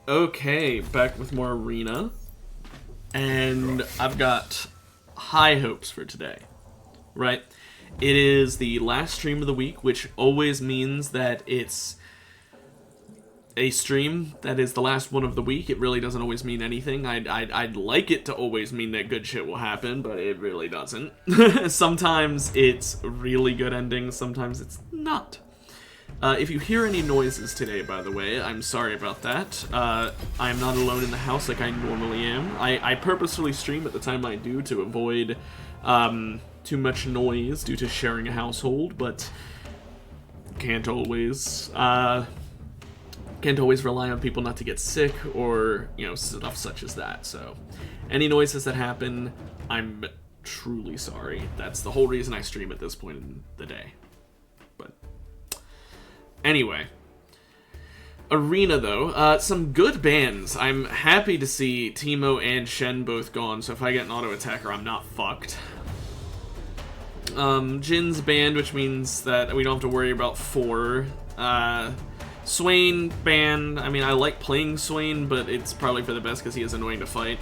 Okay, back with more Arena. And I've got high hopes for today, right? It is the last stream of the week, which always means that it's a stream that is the last one of the week. It really doesn't always mean anything. I'd like it to always mean that good shit will happen, but it really doesn't. Sometimes it's really good endings, sometimes it's not. If you hear any noises today, by the way, I'm sorry about that. I'm not alone in the house like I normally am. I purposefully stream at the time I do to avoid too much noise due to sharing a household, but can't always rely on people not to get sick or, you know, stuff such as that. So any noises that happen, I'm truly sorry. That's the whole reason I stream at this point in the day. But anyway, Arena though, some good bans. I'm happy to see Teemo and Shen both gone, so if I get an auto attacker, I'm not fucked. Jin's banned, which means that we don't have to worry about 4. Swain banned. I mean, I like playing Swain, but it's probably for the best because he is annoying to fight.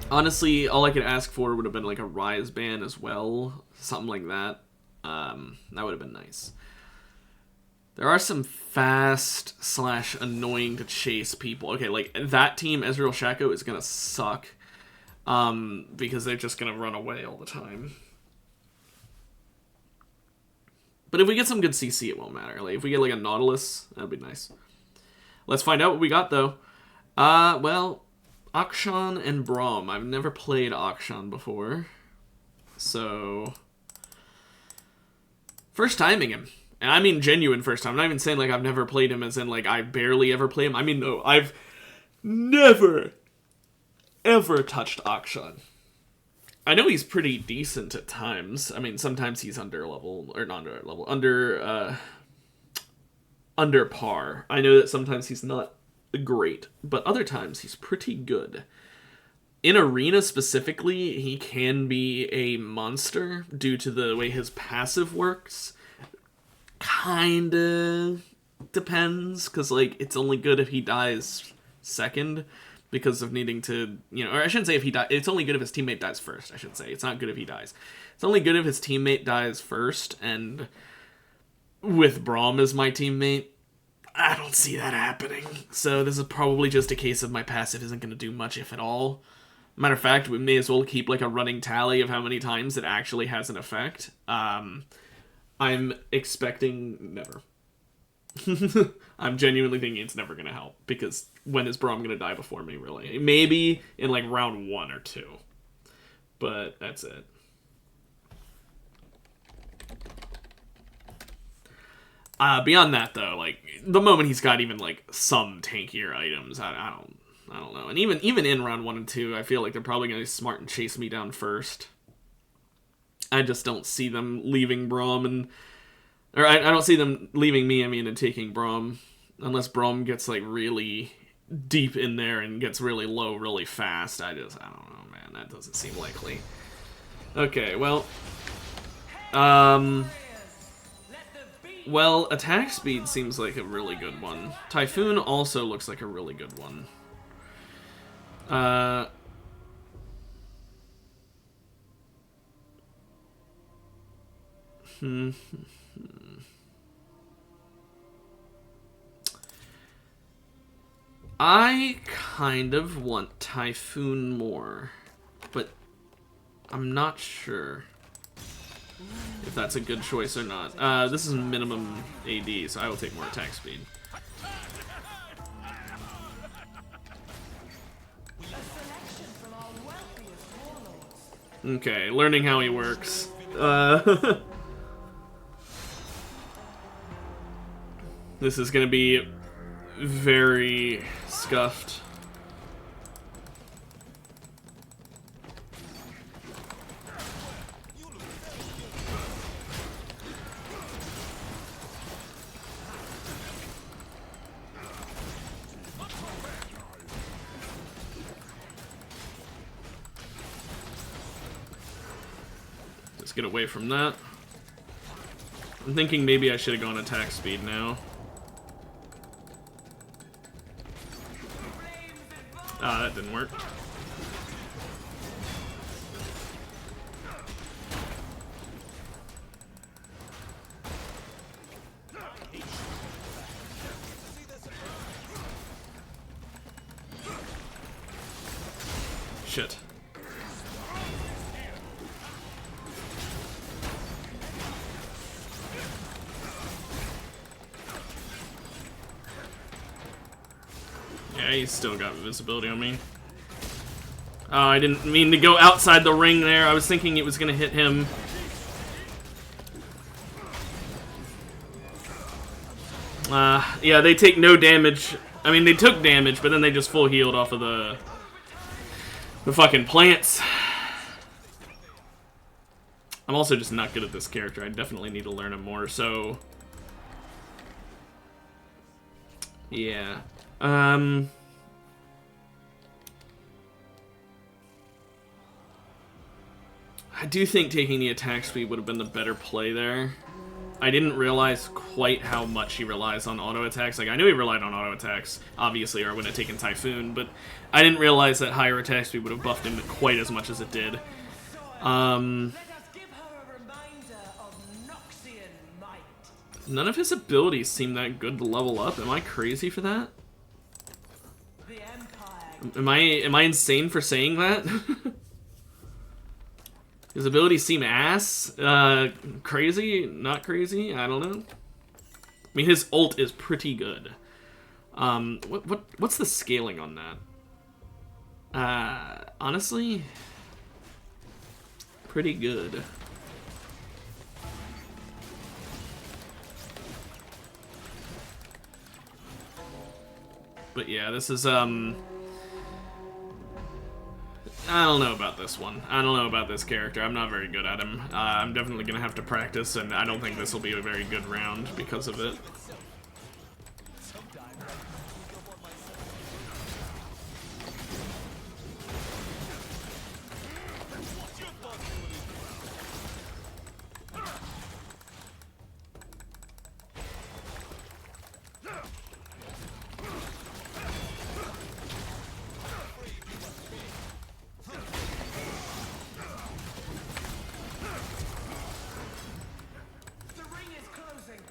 Honestly, all I could ask for would have been like a Ryze ban as well. Something like that. That would have been nice. There are some fast / annoying to chase people. Okay, like that team, Ezreal Shaco, is gonna suck. Because they're just gonna run away all the time. But if we get some good CC, it won't matter. Like if we get like a Nautilus, that'd be nice. Let's find out what we got though. Well, Akshan and Braum. I've never played Akshan before. So first timing him. And I mean genuine first time. I'm not even saying like I've never played him as in like I barely ever play him. I mean, no, I've never ever touched Akshan. I know he's pretty decent at times. I mean, sometimes he's under level, or not under level, under par. I know that sometimes he's not great, but other times he's pretty good. In Arena specifically, he can be a monster due to the way his passive works. Kinda depends, because like it's only good if he dies second. Because of needing to, you know, or I shouldn't say if he dies. It's only good if his teammate dies first, I should say. It's not good if he dies. It's only good if his teammate dies first, and with Braum as my teammate, I don't see that happening. So this is probably just a case of my passive isn't going to do much, if at all. Matter of fact, we may as well keep like a running tally of how many times it actually has an effect. I'm expecting never. I'm genuinely thinking it's never going to help, because when is Braum going to die before me, really? Maybe in like round 1 or 2. But that's it. Beyond that, though, like the moment he's got even like some tankier items, I don't know. And even in round 1 and 2, I feel like they're probably going to be smart and chase me down first. I just don't see them leaving Braum and... Or I don't see them leaving me, I mean, and taking Braum. Unless Braum gets, like, really deep in there and gets really low really fast. I don't know, man. That doesn't seem likely. Okay, well... Well, attack speed seems like a really good one. Typhoon also looks like a really good one. I kind of want Typhoon more, but I'm not sure if that's a good choice or not. This is minimum AD, so I will take more attack speed. Okay, learning how he works. This is gonna be very scuffed. Let's get away from that. I'm thinking maybe I should have gone attack speed now. That didn't work. Shit. Yeah, he's still got visibility on me. Oh, I didn't mean to go outside the ring there. I was thinking it was gonna hit him. Yeah, they take no damage. I mean, they took damage, but then they just full healed off of the fucking plants. I'm also just not good at this character. I definitely need to learn him more, so... yeah. I do think taking the attack speed would have been the better play there. I didn't realize quite how much he relies on auto attacks. Like, I knew he relied on auto attacks, obviously, or when it taken Typhoon, but I didn't realize that higher attack speed would have buffed him quite as much as it did. None of his abilities seem that good to level up. Am I crazy for that? Am I insane for saying that? His abilities seem ass. Crazy? Not crazy? I don't know. I mean, his ult is pretty good. What's the scaling on that? Honestly, pretty good. But yeah, this is, I don't know about this one. I don't know about this character. I'm not very good at him. I'm definitely going to have to practice, and I don't think this will be a very good round because of it.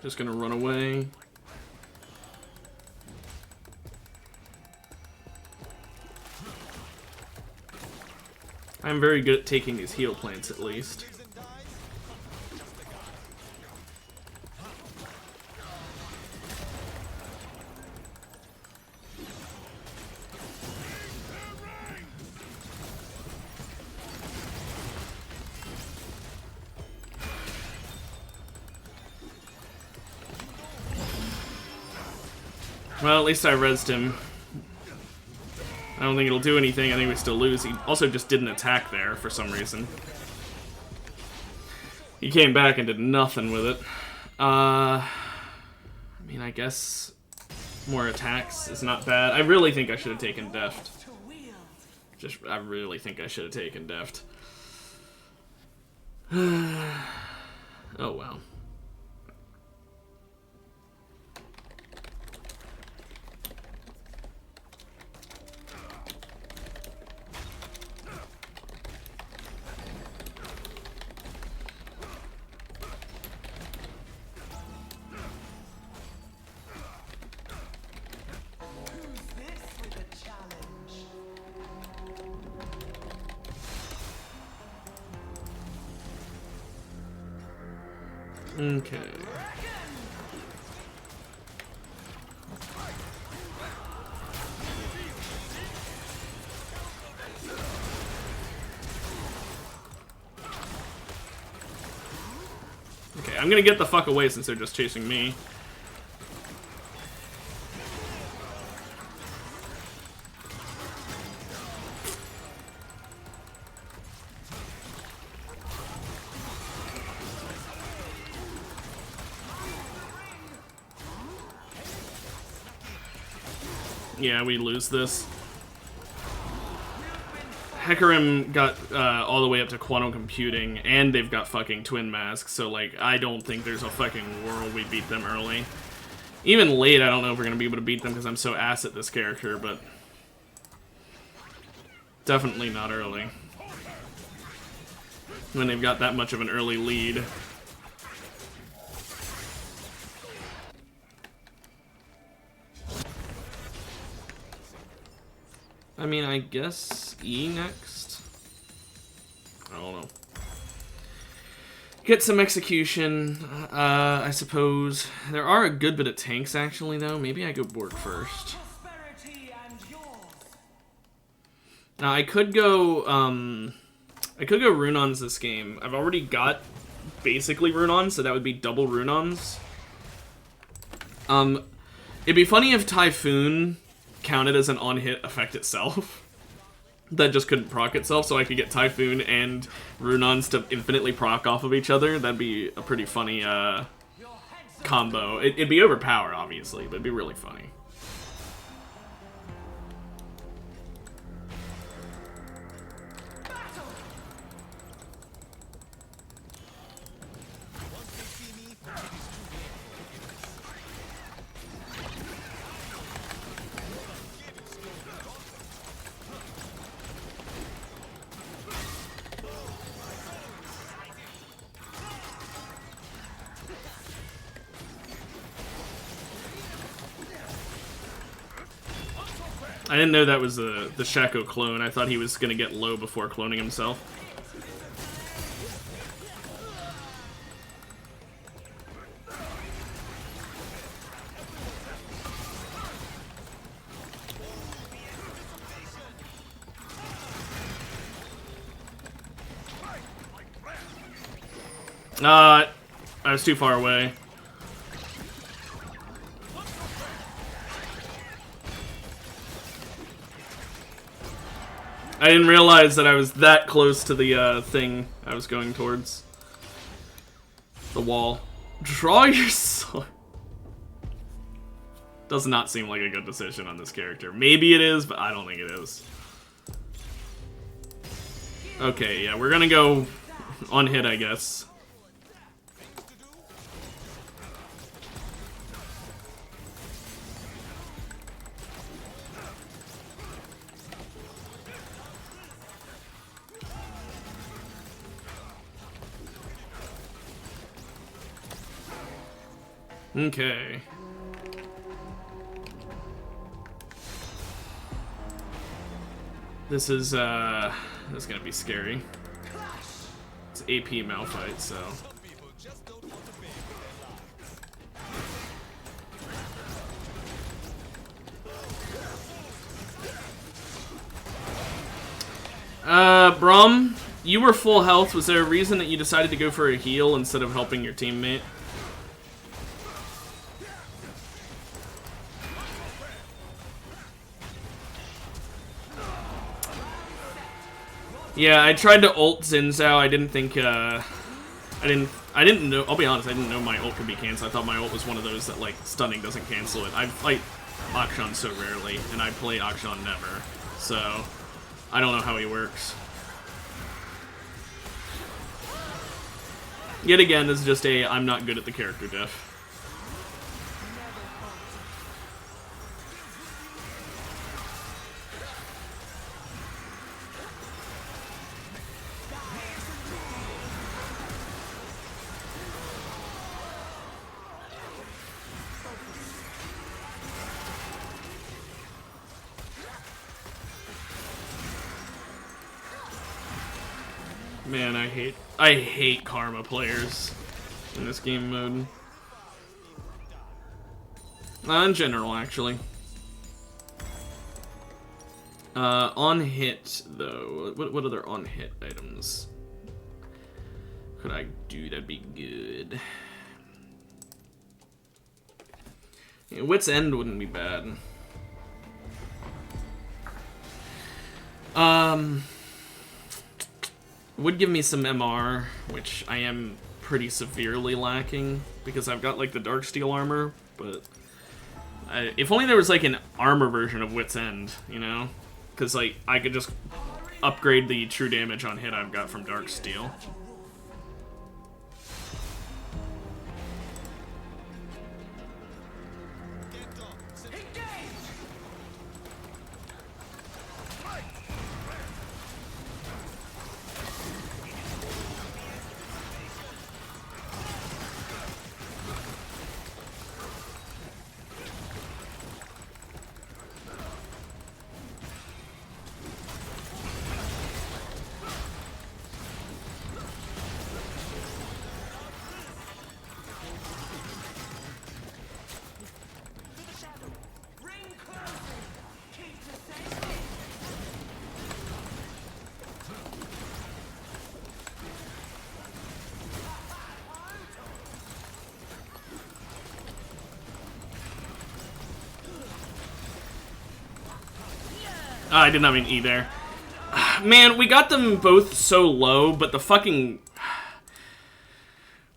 Just gonna run away. I'm very good at taking these heal plants, at least. Well, at least I rezzed him. I don't think it'll do anything. I think we still lose. He also just didn't attack there for some reason. He came back and did nothing with it. I mean, I guess more attacks is not bad. I really think I should have taken Deft. I really think I should have taken Deft. Oh, well. Okay. Okay, I'm gonna get the fuck away since they're just chasing me. Yeah, we lose this. Hecarim got all the way up to quantum computing, and they've got fucking twin masks, so, like, I don't think there's a fucking world we beat them early. Even late, I don't know if we're gonna be able to beat them because I'm so ass at this character, but... Definitely not early. When they've got that much of an early lead. I mean, I guess E next? I don't know. Get some execution, I suppose. There are a good bit of tanks, actually, though. Maybe I go Bork first. Now, I could go Runons this game. I've already got basically Runons, so that would be double Runons. It'd be funny if Typhoon counted as an on-hit effect itself. That just couldn't proc itself, so I could get Typhoon and Runons to infinitely proc off of each other. That'd be a pretty funny combo. It'd be overpowered, obviously, but it'd be really funny. I didn't know that was the Shaco clone. I thought he was going to get low before cloning himself. I was too far away. I didn't realize that I was that close to the thing I was going towards. The wall. Draw your sword. Does not seem like a good decision on this character. Maybe it is, but I don't think it is. Okay, yeah, we're gonna go on hit, I guess. Okay. This is gonna be scary. It's AP Malphite, so. Brum, you were full health. Was there a reason that you decided to go for a heal instead of helping your teammate? Yeah, I tried to ult Xin Zhao. I didn't think, I didn't know, I'll be honest, I didn't know my ult could be canceled. I thought my ult was one of those that, like, stunning doesn't cancel it. I fight Akshan so rarely, and I play Akshan never. So, I don't know how he works. Yet again, this is just a I'm not good at the character diff. Man, I hate Karma players in this game mode. In general, actually. On hit, though. What other on hit items could I do that'd be good? Yeah, Wit's End wouldn't be bad. Would give me some MR, which I am pretty severely lacking because I've got like the Darksteel armor, but if only there was like an armor version of Wit's End, you know? Because like I could just upgrade the true damage on hit I've got from Darksteel. I did not mean E there. Man, we got them both so low, but the fucking...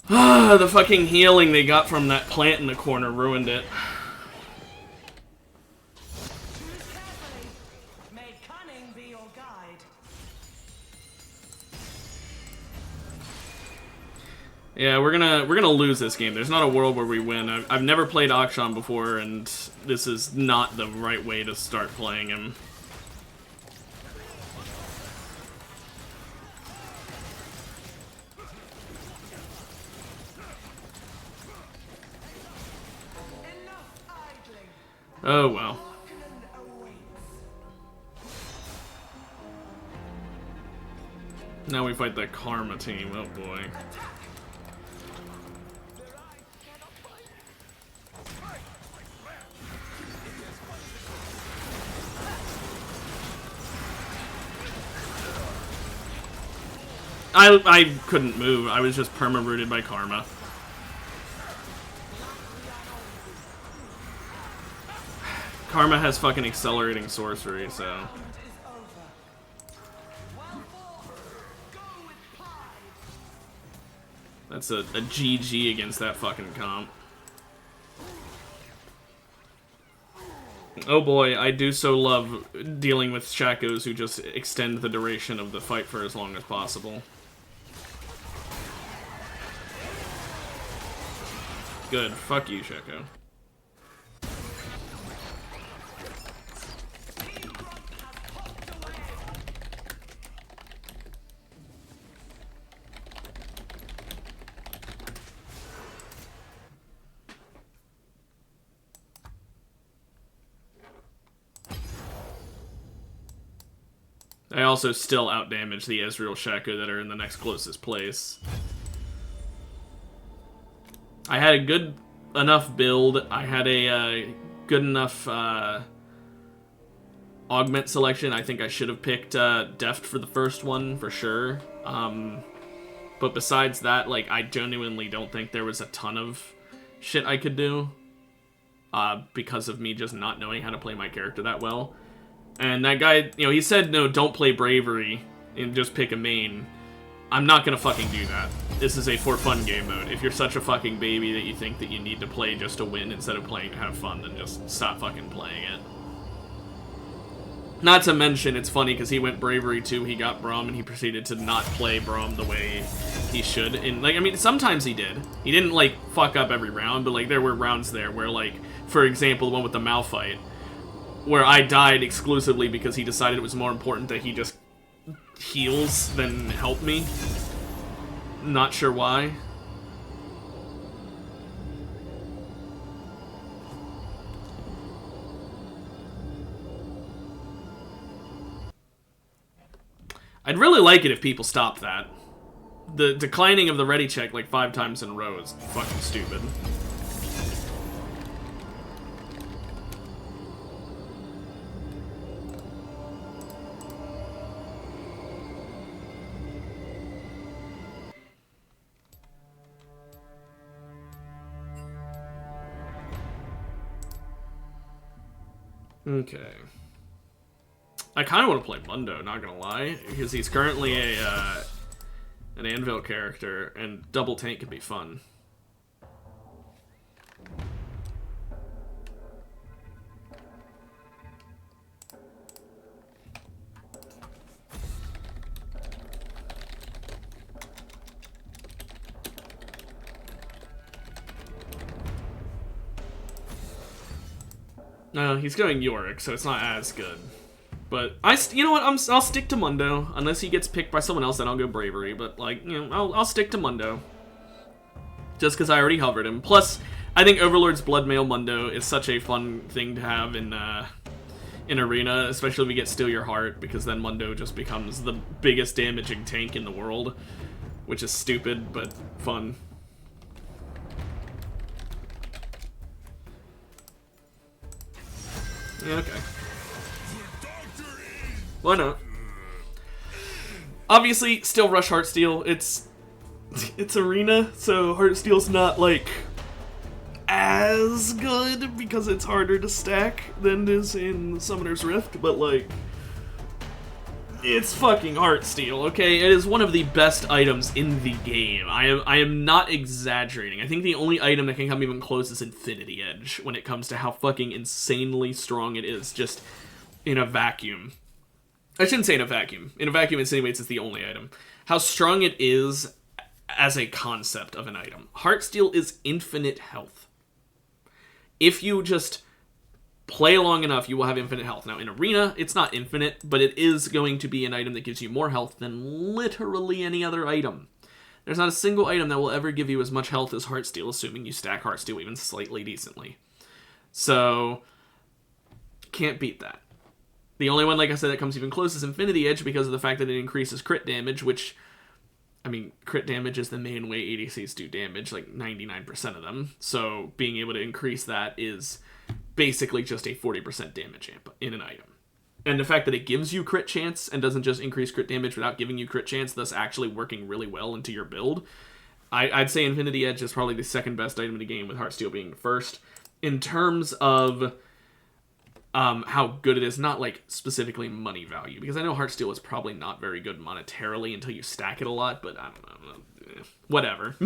the fucking healing they got from that plant in the corner ruined it. Yeah, we're gonna lose this game. There's not a world where we win. I've never played Akshan before, and this is not the right way to start playing him. Oh well. Now we fight the Karma team. Oh boy. I couldn't move. I was just perma-rooted by Karma. Karma has fucking accelerating sorcery, so... That's a GG against that fucking comp. Oh boy, I do so love dealing with Shakos who just extend the duration of the fight for as long as possible. Good. Fuck you, Shako. I also still outdamage the Ezreal Shako that are in the next closest place. I had a good enough build. I had a good enough augment selection. I think I should have picked Deft for the first one, for sure. But besides that, like, I genuinely don't think there was a ton of shit I could do. Because of me just not knowing how to play my character that well. And that guy, you know, he said, no, don't play Bravery and just pick a main. I'm not gonna fucking do that. This is a for fun game mode. If you're such a fucking baby that you think that you need to play just to win instead of playing to have fun, then just stop fucking playing it. Not to mention, it's funny because he went Bravery 2, he got Braum, and he proceeded to not play Braum the way he should. And, like, I mean, sometimes he did. He didn't, like, fuck up every round, but, like, there were rounds there where, like, for example, the one with the Malphite, where I died exclusively because he decided it was more important that he just heals than help me. Not sure why. I'd really like it if people stopped that. The declining of the ready check like 5 times in a row is fucking stupid. Okay. I kind of want to play Mundo, not gonna lie, because he's currently an Anvil character, and double tank could be fun. No, he's going Yorick, so it's not as good. But you know what? I'll stick to Mundo unless he gets picked by someone else. Then I'll go Bravery. But like, you know, I'll stick to Mundo just because I already hovered him. Plus, I think Overlord's Bloodmail Mundo is such a fun thing to have in Arena, especially if we get Steal Your Heart, because then Mundo just becomes the biggest damaging tank in the world, which is stupid but fun. Yeah, okay. Why not? Obviously, still rush Heartsteel. It's Arena, so Heartsteel's not, like, as good because it's harder to stack than it is in Summoner's Rift, but, like, It's fucking Heartsteel, okay? It is one of the best items in the game. I am not exaggerating. I think the only item that can come even close is Infinity Edge when it comes to how fucking insanely strong it is just in a vacuum. I shouldn't say in a vacuum. In a vacuum, insinuates it's the only item. How strong it is as a concept of an item. Heartsteel is infinite health. If you just play long enough, you will have infinite health. Now, in Arena, it's not infinite, but it is going to be an item that gives you more health than literally any other item. There's not a single item that will ever give you as much health as Heartsteel, assuming you stack Heartsteel even slightly decently. So, can't beat that. The only one, like I said, that comes even close is Infinity Edge because of the fact that it increases crit damage, which, I mean, crit damage is the main way ADCs do damage, like 99% of them. So, being able to increase that is basically just a 40% damage amp in an item. And the fact that it gives you crit chance and doesn't just increase crit damage without giving you crit chance, thus actually working really well into your build, I'd say Infinity Edge is probably the second best item in the game, with Heartsteel being first. In terms of how good it is, not like specifically money value, because I know Heartsteel is probably not very good monetarily until you stack it a lot, but I don't know. Whatever.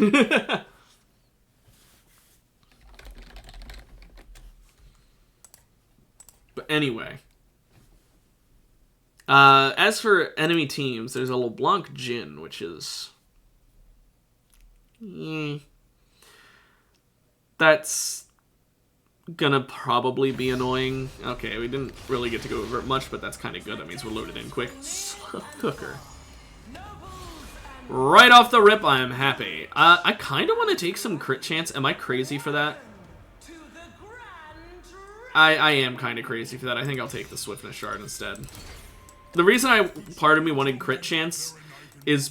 But anyway, as for enemy teams, there's a LeBlanc Jhin, which is... that's gonna probably be annoying. Okay, we didn't really get to go over it much, but that's kind of good. That means we're loaded in quick. Cooker. Right off the rip, I am happy. I kind of want to take some crit chance. Am I crazy for that? I am kind of crazy for that. I think I'll take the Swiftness Shard instead. The reason part of me wanted crit chance is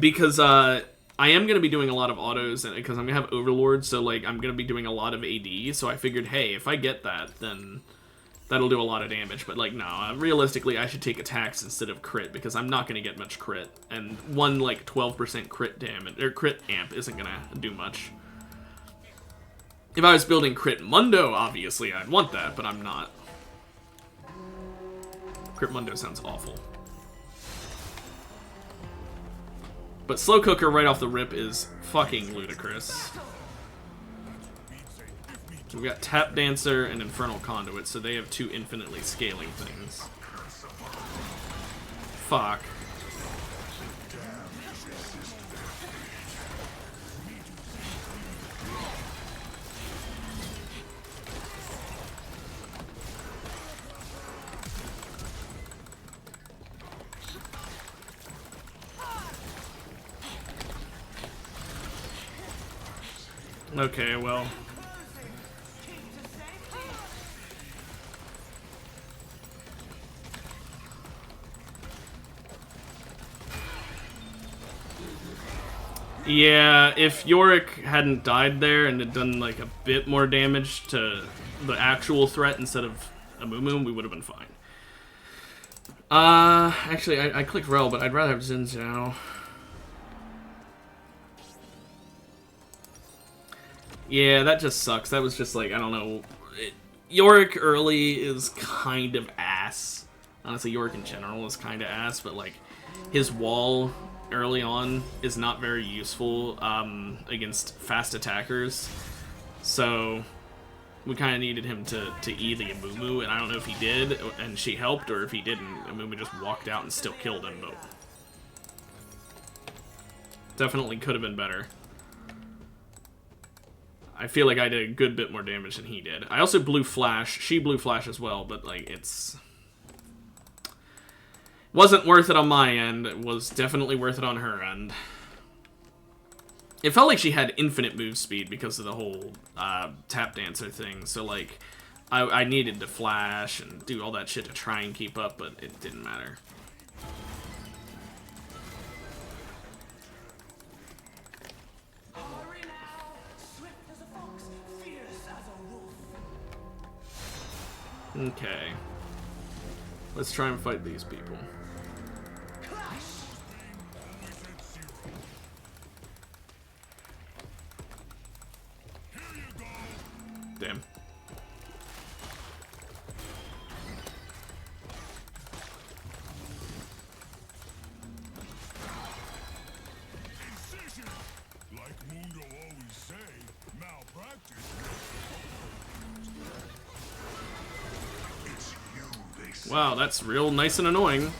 because I am going to be doing a lot of autos, and because I'm going to have Overlord, so like I'm going to be doing a lot of AD, so I figured, hey, if I get that, then that'll do a lot of damage. But like, no, realistically, I should take attacks instead of crit, because I'm not going to get much crit, and one like 12% crit damage, or crit amp isn't going to do much. If I was building Crit Mundo, obviously I'd want that, but I'm not. Crit Mundo sounds awful. But Slow Cooker right off the rip is fucking ludicrous. We got Tap Dancer and Infernal Conduit, so they have two infinitely scaling things. Fuck. Okay, well. Yeah, if Yorick hadn't died there and had done like a bit more damage to the actual threat instead of Amumu, we would have been fine. Actually, I clicked Rel, but I'd rather have Xin Zhao. Yeah, that just sucks. That was just like, I don't know. Yorick early is kind of ass. Honestly, Yorick in general is kind of ass, but like, his wall early on is not very useful against fast attackers. So, we kind of needed him to E the Amumu, and I don't know if he did, and she helped, or if he didn't, Amumu just walked out and still killed him, but definitely could have been better. I feel like I did a good bit more damage than he did. I also blew Flash. She blew Flash as well, but like, wasn't worth it on my end. It was definitely worth it on her end. It felt like she had infinite move speed because of the whole Tap Dancer thing. So like, I needed to flash and do all that shit to try and keep up, but it didn't matter. Okay. Let's try and fight these people. Damn. Wow, that's real nice and annoying.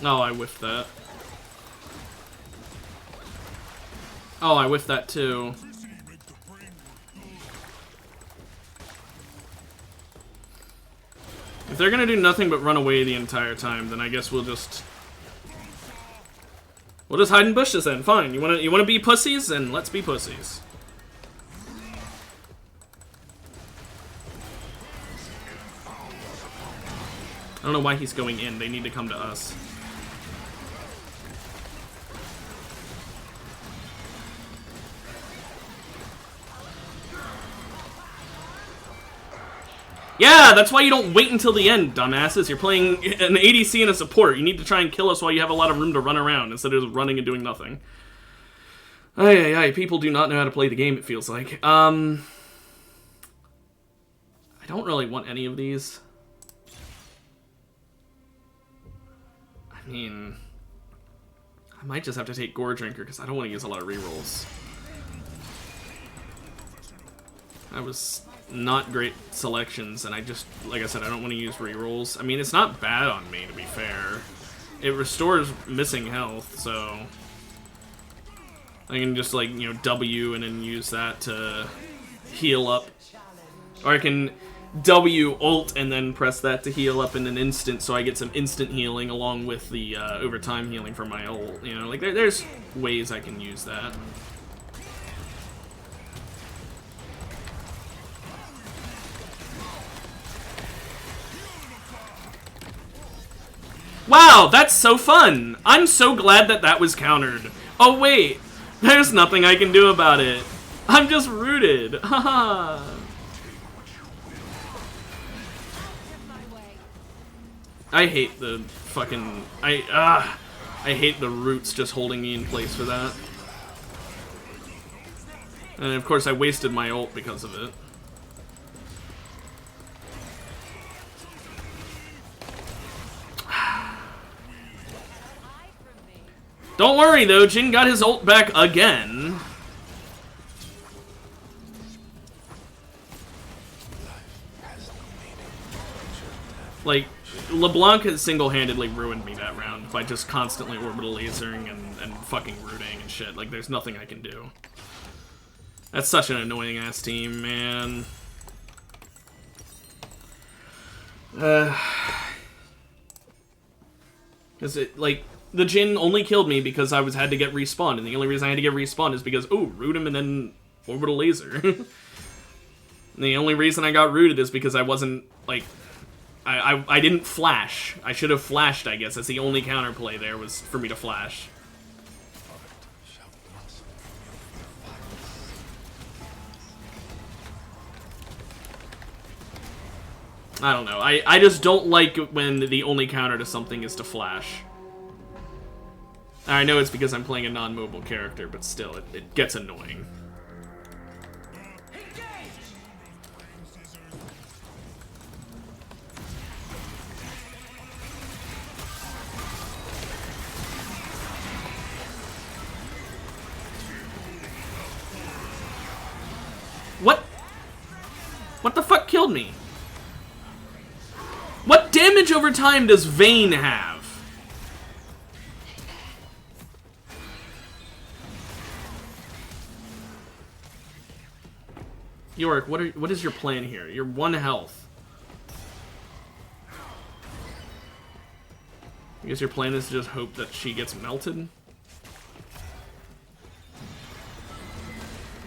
Oh, I whiffed that. Oh, I whiffed that too. If they're gonna do nothing but run away the entire time, then I guess we'll just hide in bushes then. Fine. You wanna be pussies? Then let's be pussies. I don't know why he's going in. They need to come to us. Yeah, that's why you don't wait until the end, dumbasses. You're playing an ADC and a support. You need to try and kill us while you have a lot of room to run around instead of just running and doing nothing. Ay, people do not know how to play the game, it feels like. I don't really want any of these. I mean, I might just have to take Gore Drinker because I don't want to use a lot of rerolls. That was not great selections, and I just, like I said, I don't want to use rerolls. I mean, it's not bad on me, to be fair. It restores missing health, so I can just, like, you know, W and then use that to heal up. Or I can W ult and then press that to heal up in an instant, so I get some instant healing along with the overtime healing from my ult. You know, like, there's ways I can use that. Wow, that's so fun! I'm so glad that that was countered. Oh wait, there's nothing I can do about it. I'm just rooted. Haha. I hate the fucking... I hate the roots just holding me in place for that. And of course I wasted my ult because of it. Don't worry though, Jin got his ult back again. Like, LeBlanc has single-handedly ruined me that round by just constantly orbital lasering and fucking rooting and shit. Like, there's nothing I can do. That's such an annoying-ass team, man. Is it, like... The Jhin only killed me because I had to get respawned, and the only reason I had to get respawned is because, ooh, root him and then orbital laser. And the only reason I got rooted is because I wasn't, like, I didn't flash. I should have flashed, I guess. That's the only counterplay there, was for me to flash. I don't know. I just don't like when the only counter to something is to flash. I know it's because I'm playing a non-mobile character, but still, it gets annoying. What? What the fuck killed me? What damage over time does Vayne have? Yorick, what is your plan here? You're 1 health. I guess your plan is to just hope that she gets melted?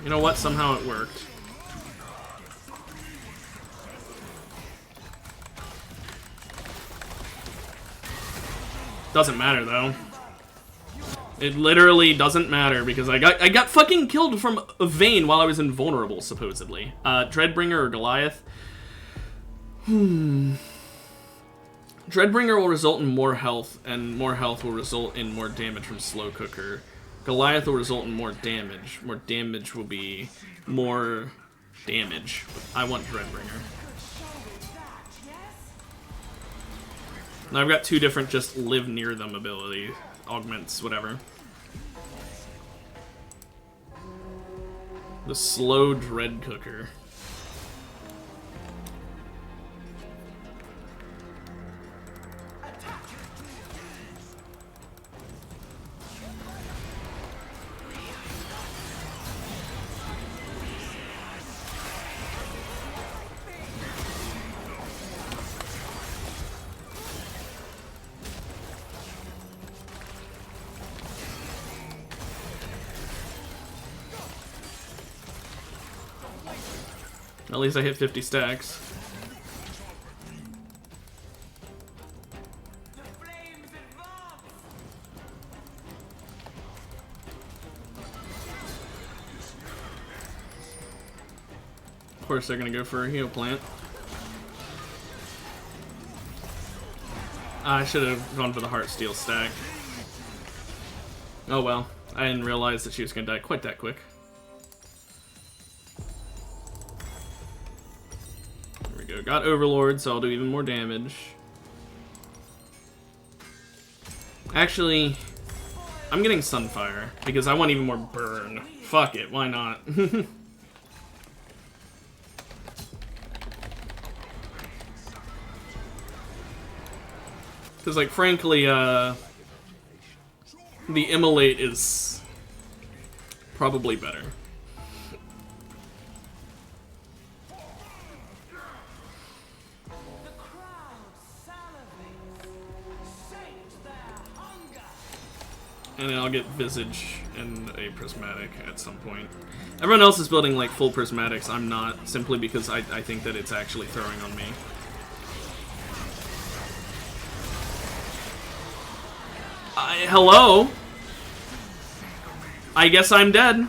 You know what? Somehow it worked. Doesn't matter, though. It literally doesn't matter because I got fucking killed from a Vayne while I was invulnerable, supposedly. Dreadbringer or Goliath? Dreadbringer will result in more health, and more health will result in more damage from Slow Cooker. Goliath will result in more damage. More damage will be more damage. I want Dreadbringer. Now I've got 2 different just live near them ability. Augments, whatever. The slow Dread Cooker. At least I hit 50 stacks. Of course they're gonna go for a heal plant. I should have gone for the heart steel stack. Oh well, I didn't realize that she was gonna die quite that quick. There we go, got Overlord, so I'll do even more damage. Actually, I'm getting Sunfire, because I want even more burn. Fuck it, why not? Because, like, frankly, the Immolate is probably better. And then I'll get Visage and a Prismatic at some point. Everyone else is building, like, full Prismatics. I'm not, simply because I think that it's actually throwing on me. Hello? I guess I'm dead.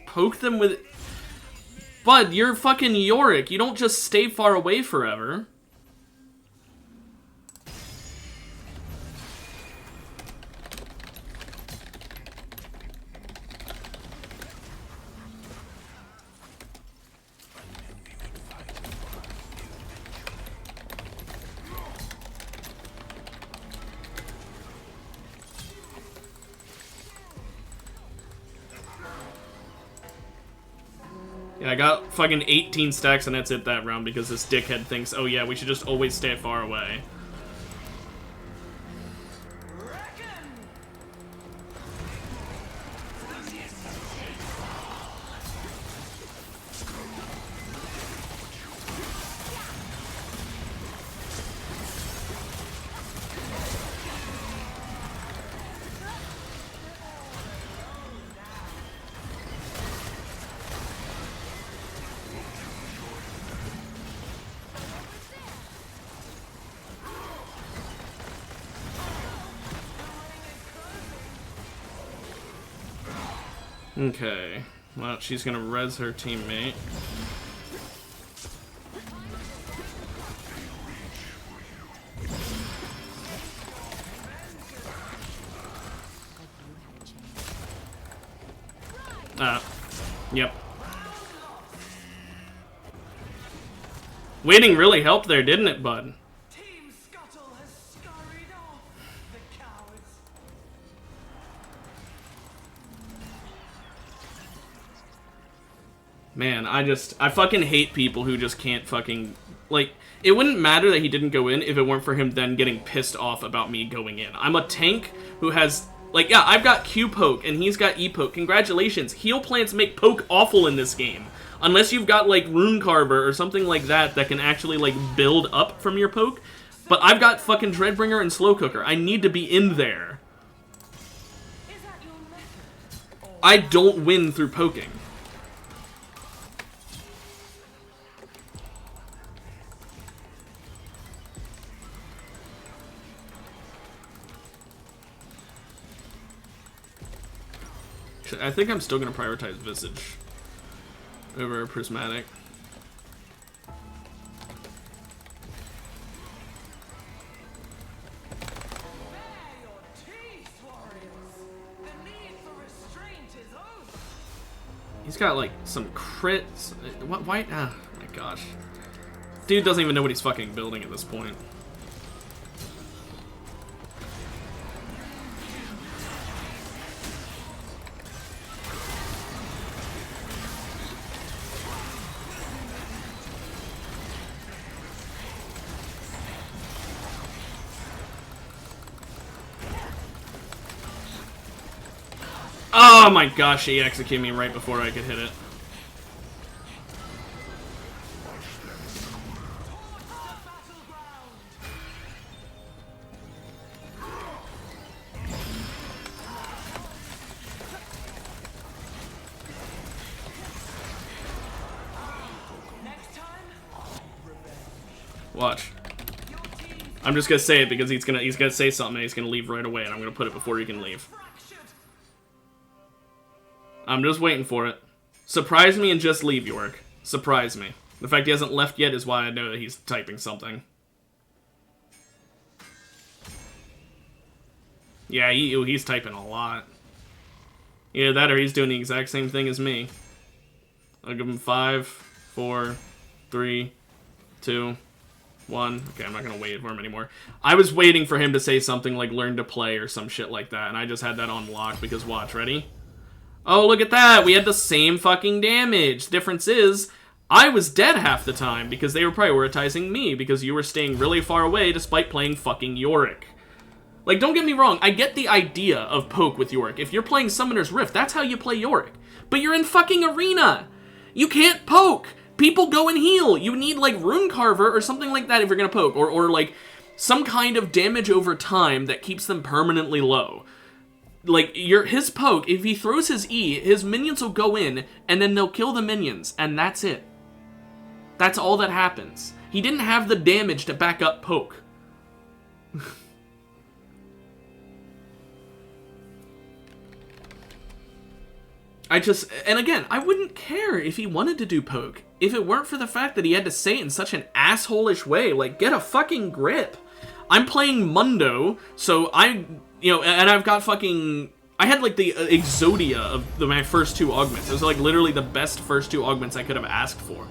Poke them with... Bud, you're fucking Yorick. You don't just stay far away forever. Yeah, I got fucking 18 stacks and that's it that round because this dickhead thinks, oh yeah, we should just always stay far away. Okay, well, she's gonna res her teammate. Yep. Waiting really helped there, didn't it, bud? Man, I fucking hate people who just can't fucking, like, it wouldn't matter that he didn't go in if it weren't for him then getting pissed off about me going in. I'm a tank who has, like, yeah, I've got Q poke and he's got E poke. Congratulations. Heal plants make poke awful in this game. Unless you've got, like, Rune Carver or something like that that can actually, like, build up from your poke. But I've got fucking Dreadbringer and Slow Cooker. I need to be in there. I don't win through poking. I think I'm still going to prioritize Visage over Prismatic. He's got like some crits. What? Why? Oh my gosh. Dude doesn't even know what he's fucking building at this point. Oh my gosh, he executed me right before I could hit it. Watch. I'm just gonna say it because he's gonna say something and he's gonna leave right away, and I'm gonna put it before he can leave. I'm just waiting for it. Surprise me and just leave, York. Surprise me. The fact he hasn't left yet is why I know that he's typing something. Yeah, he's typing a lot. Either that or he's doing the exact same thing as me. I'll give him 5, 4, 3, 2, 1. Okay, I'm not gonna wait for him anymore. I was waiting for him to say something like learn to play or some shit like that, and I just had that on lock because watch, ready? Oh, look at that! We had the same fucking damage. The difference is, I was dead half the time because they were prioritizing me because you were staying really far away despite playing fucking Yorick. Like, don't get me wrong, I get the idea of poke with Yorick. If you're playing Summoner's Rift, that's how you play Yorick. But you're in fucking Arena! You can't poke! People go and heal! You need, like, Rune Carver or something like that if you're gonna poke. Or like, some kind of damage over time that keeps them permanently low. Like, his poke, if he throws his E, his minions will go in, and then they'll kill the minions, and that's it. That's all that happens. He didn't have the damage to back up poke. And again, I wouldn't care if he wanted to do poke, if it weren't for the fact that he had to say it in such an asshole-ish way, like, get a fucking grip. I'm playing Mundo, so and I've got fucking... I had, like, the Exodia of my first 2 augments. It was, like, literally the best first 2 augments I could have asked for.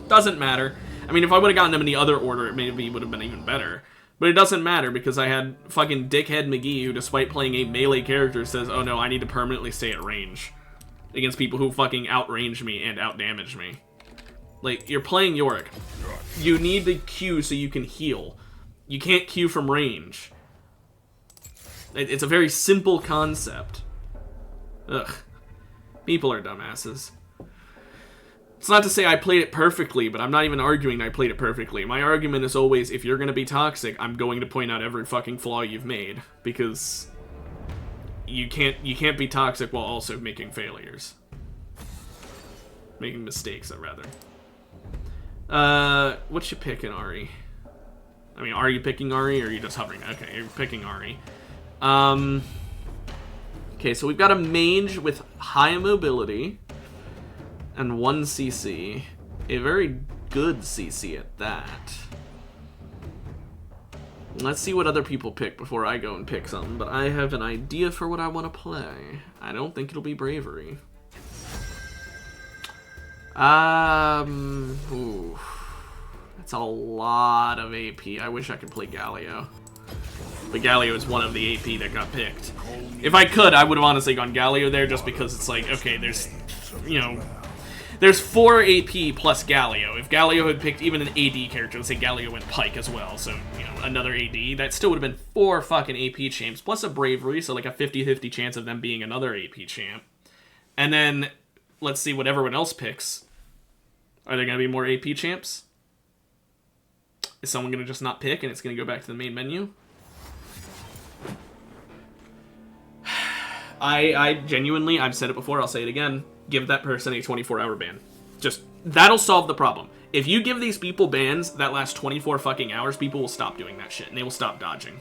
Doesn't matter. I mean, if I would have gotten them in the other order, it maybe would have been even better. But it doesn't matter, because I had fucking Dickhead McGee, who, despite playing a melee character, says, oh no, I need to permanently stay at range. Against people who fucking outrange me and outdamage me. Like, you're playing Yorick. You need the Q so you can heal. You can't Q from range. It's a very simple concept. Ugh. People are dumbasses. It's not to say I played it perfectly, but I'm not even arguing I played it perfectly. My argument is always, if you're gonna be toxic, I'm going to point out every fucking flaw you've made. Because you can't be toxic while also making failures. Making mistakes, rather. What you picking, Ari? I mean, are you picking Ari, or are you just hovering? Okay, you're picking Ari. Okay, so we've got a mage with high mobility and 1 CC. A very good CC at that. Let's see what other people pick before I go and pick something, but I have an idea for what I want to play. I don't think it'll be Bravery. Ooh. That's a lot of AP. I wish I could play Galio. But Galio is one of the AP that got picked. If I could, I would have honestly gone Galio there just because it's like, okay, there's, there's 4 AP plus Galio. If Galio had picked even an AD character, let's say Galio went Pike as well, so, another AD, that still would have been 4 fucking AP champs, plus a Bravery, so like a 50-50 chance of them being another AP champ. And then, let's see what everyone else picks. Are there going to be more AP champs? Is someone going to just not pick and it's going to go back to the main menu? I genuinely, I've said it before, I'll say it again, give that person a 24-hour ban. Just, that'll solve the problem. If you give these people bans that last 24 fucking hours, people will stop doing that shit, and they will stop dodging.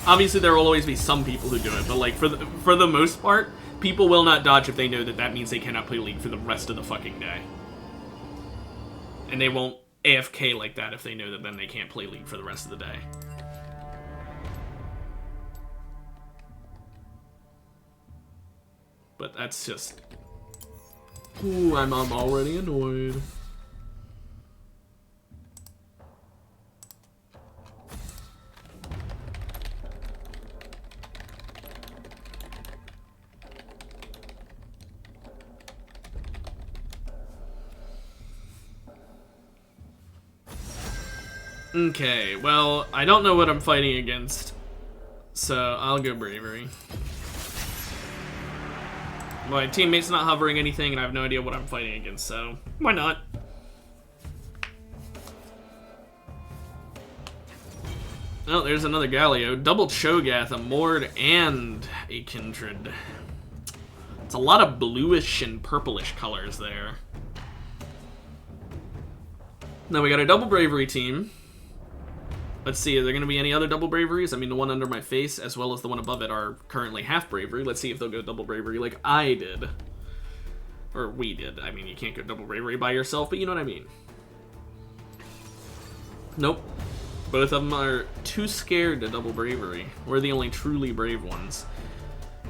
Obviously, there will always be some people who do it, but like, for the most part, people will not dodge if they know that that means they cannot play League for the rest of the fucking day. And they won't AFK like that if they know that then they can't play League for the rest of the day. But that's just... Ooh, I'm already annoyed. Okay, well, I don't know what I'm fighting against, so I'll go Bravery. My teammate's not hovering anything, and I have no idea what I'm fighting against, so why not? Oh, there's another Galio. Double Cho'Gath, a Mord, and a Kindred. It's a lot of bluish and purplish colors there. Now we got a double Bravery team. Let's see, are there going to be any other double Braveries? I mean, the one under my face, as well as the one above it, are currently half Bravery. Let's see if they'll go double Bravery like I did. Or we did. I mean, you can't go double Bravery by yourself, but you know what I mean. Nope. Both of them are too scared to double Bravery. We're the only truly brave ones.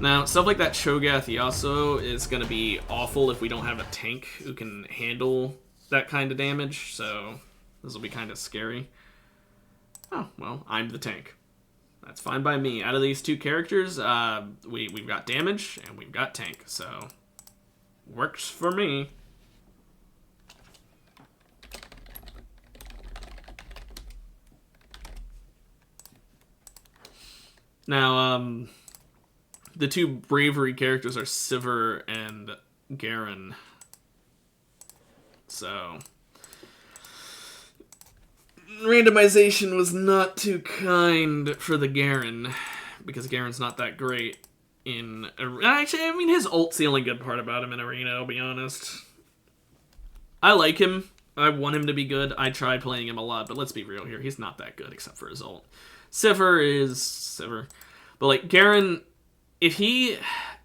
Now, stuff like that Cho'Gath Yasuo is going to be awful if we don't have a tank who can handle that kind of damage, so this will be kind of scary. Oh, well, I'm the tank. That's fine by me. Out of these two characters, we've got damage and we've got tank, so works for me. Now, the two Bravery characters are Sivir and Garen. So randomization was not too kind for the Garen, because Garen's not that great in... Actually, I mean, his ult's the only good part about him in Arena, I'll be honest. I like him. I want him to be good. I tried playing him a lot, but let's be real here. He's not that good, except for his ult. Sivir is Sivir. But, like, Garen, if he...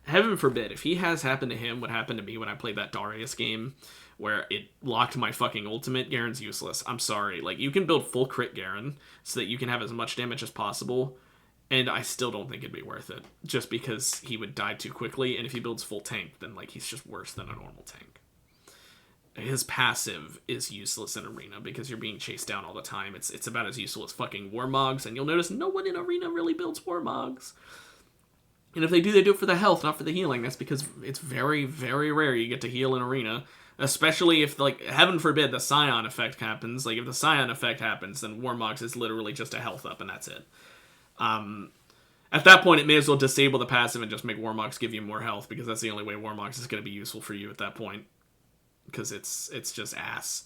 Heaven forbid, if he has happened to him what happened to me when I played that Darius game, where it locked my fucking ultimate, Garen's useless. I'm sorry. Like, you can build full crit Garen so that you can have as much damage as possible, and I still don't think it'd be worth it, just because he would die too quickly, and if he builds full tank, then, like, he's just worse than a normal tank. His passive is useless in Arena because you're being chased down all the time. It's about as useful as fucking Warmogs, and you'll notice no one in Arena really builds Warmogs. And if they do it for the health, not for the healing. That's because it's very, very rare you get to heal in Arena. Especially if, like, heaven forbid, the Scion effect happens. Like, if the Scion effect happens, then Warmogs is literally just a health up, and that's it. At that point, it may as well disable the passive and just make Warmogs give you more health, because that's the only way Warmogs is going to be useful for you at that point. Because it's just ass.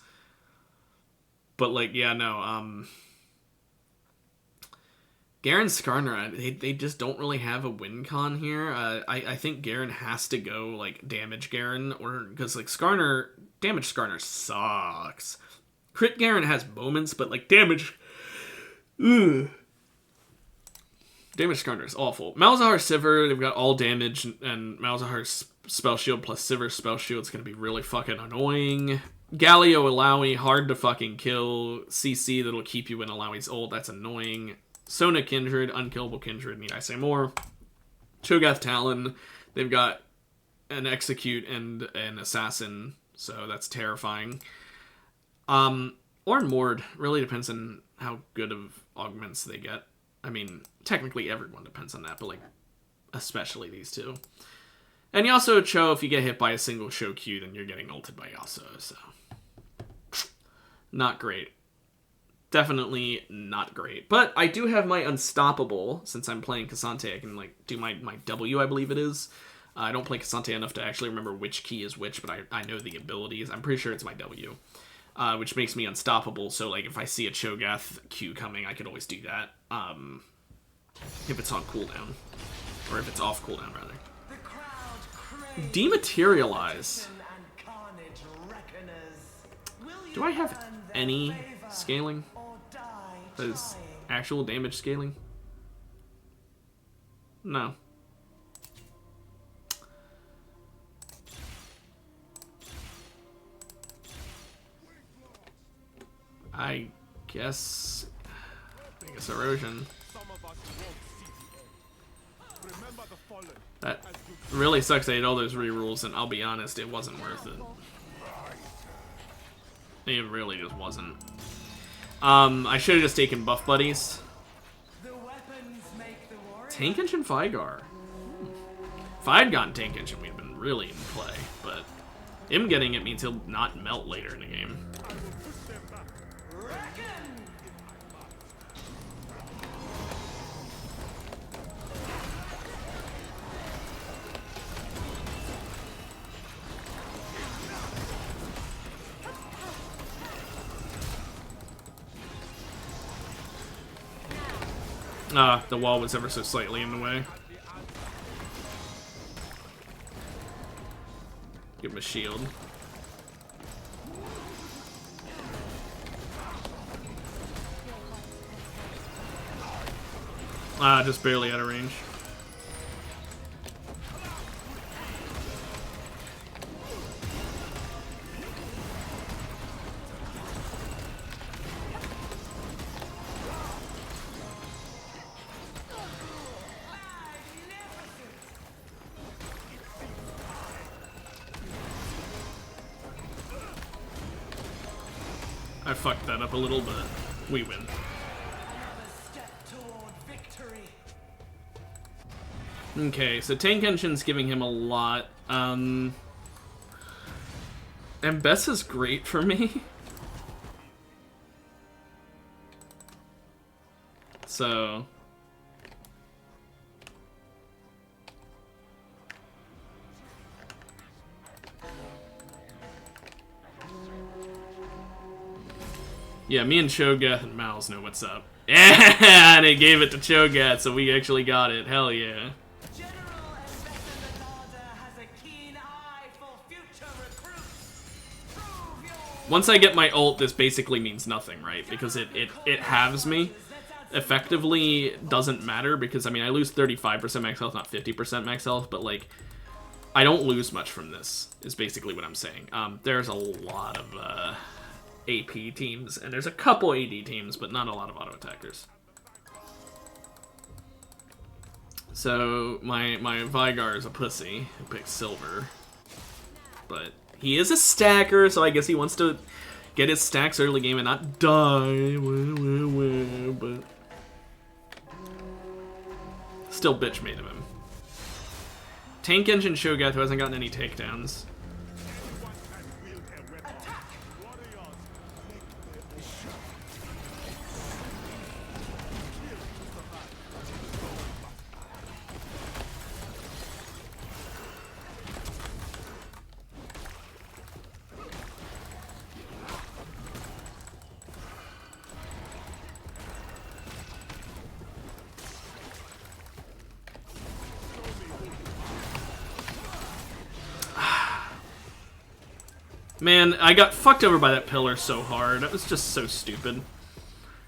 But, like, yeah, no, Garen Skarner, they just don't really have a win con here. I think Garen has to go, like, damage Garen, or because, like, damage Skarner sucks. Crit Garen has moments, but, like, damage... Ugh. Damage Skarner is awful. Malzahar Sivir, they've got all damage, and Malzahar's spell shield plus Sivir's spell shield is going to be really fucking annoying. Galio Alawi, hard to fucking kill. CC that'll keep you in Alawi's ult, that's annoying. Sona Kindred, unkillable Kindred, need I say more. Cho'Gath Talon, they've got an Execute and an Assassin, so that's terrifying. Or Mord, really depends on how good of augments they get. I mean, technically everyone depends on that, but, like, especially these two. And Yasuo Cho, if you get hit by a single Show Q, then you're getting ulted by Yasuo, so... Not great. Definitely not great. But I do have my Unstoppable. Since I'm playing Cassante, I can, like, do my W, I believe it is. I don't play Cassante enough to actually remember which key is which, but I know the abilities. I'm pretty sure it's my W. Which makes me unstoppable, so, like, if I see a Cho'Gath Q coming, I could always do that. If it's on cooldown. Or if it's off cooldown, rather. Dematerialize. Do I have any scaling? That is actual damage scaling? No. I guess erosion. That really sucks. I had all those rerolls, and I'll be honest, it wasn't worth it. It really just wasn't. I should have just taken buff buddies. Tank Engine Vigar. If I had gotten Tank Engine, we'd been really in play, but him getting it means he'll not melt later in the game. The wall was ever so slightly in the way. Give him a shield. Just barely out of range. I fucked that up a little, but we win. Okay, so Tank Engine's giving him a lot. And Bess is great for me. So... yeah, me and Cho'Gath and Mouse know what's up. Yeah, and it gave it to Cho'Gath, so we actually got it. Hell yeah. Once I get my ult, this basically means nothing, right? Because it halves me. Effectively doesn't matter, because, I mean, I lose 35% max health, not 50% max health, but, like, I don't lose much from this, is basically what I'm saying. There's a lot of, AP teams, and there's a couple AD teams, but not a lot of auto attackers. So my Vigar is a pussy who picks silver, but he is a stacker, so I guess he wants to get his stacks early game and not die. But still bitch made of him. Tank Engine Cho'Gath, who hasn't gotten any takedowns. Man, I got fucked over by that pillar so hard. That was just so stupid.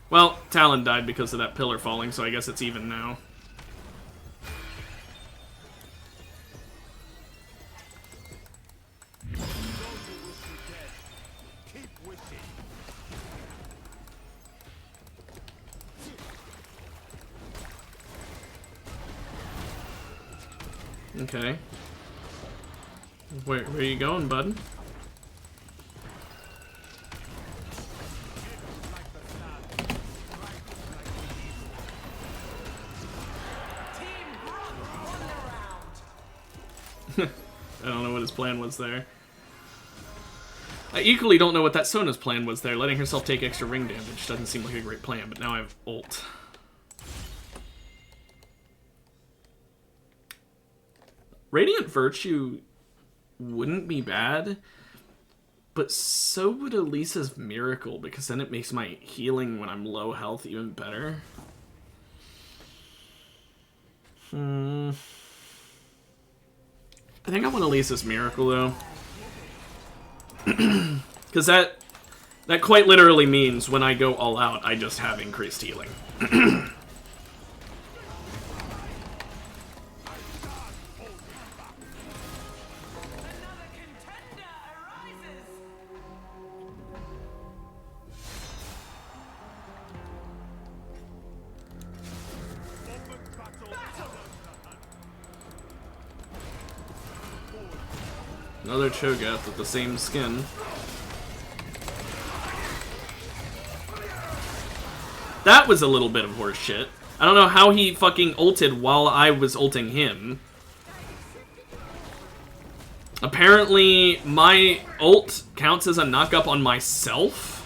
Well, Talon died because of that pillar falling, so I guess it's even now. Okay. Where are you going, bud? I don't know what his plan was there. I equally don't know what that Sona's plan was there. Letting herself take extra ring damage doesn't seem like a great plan, but now I have ult. Radiant Virtue wouldn't be bad, but so would Elisa's Miracle, because then it makes my healing when I'm low health even better. I think I want Elisa's Miracle, though. Because that quite literally means when I go all out, I just have increased healing. Another Cho'Gath with the same skin. That was a little bit of horse shit. I don't know how he fucking ulted while I was ulting him. Apparently, my ult counts as a knock-up on myself?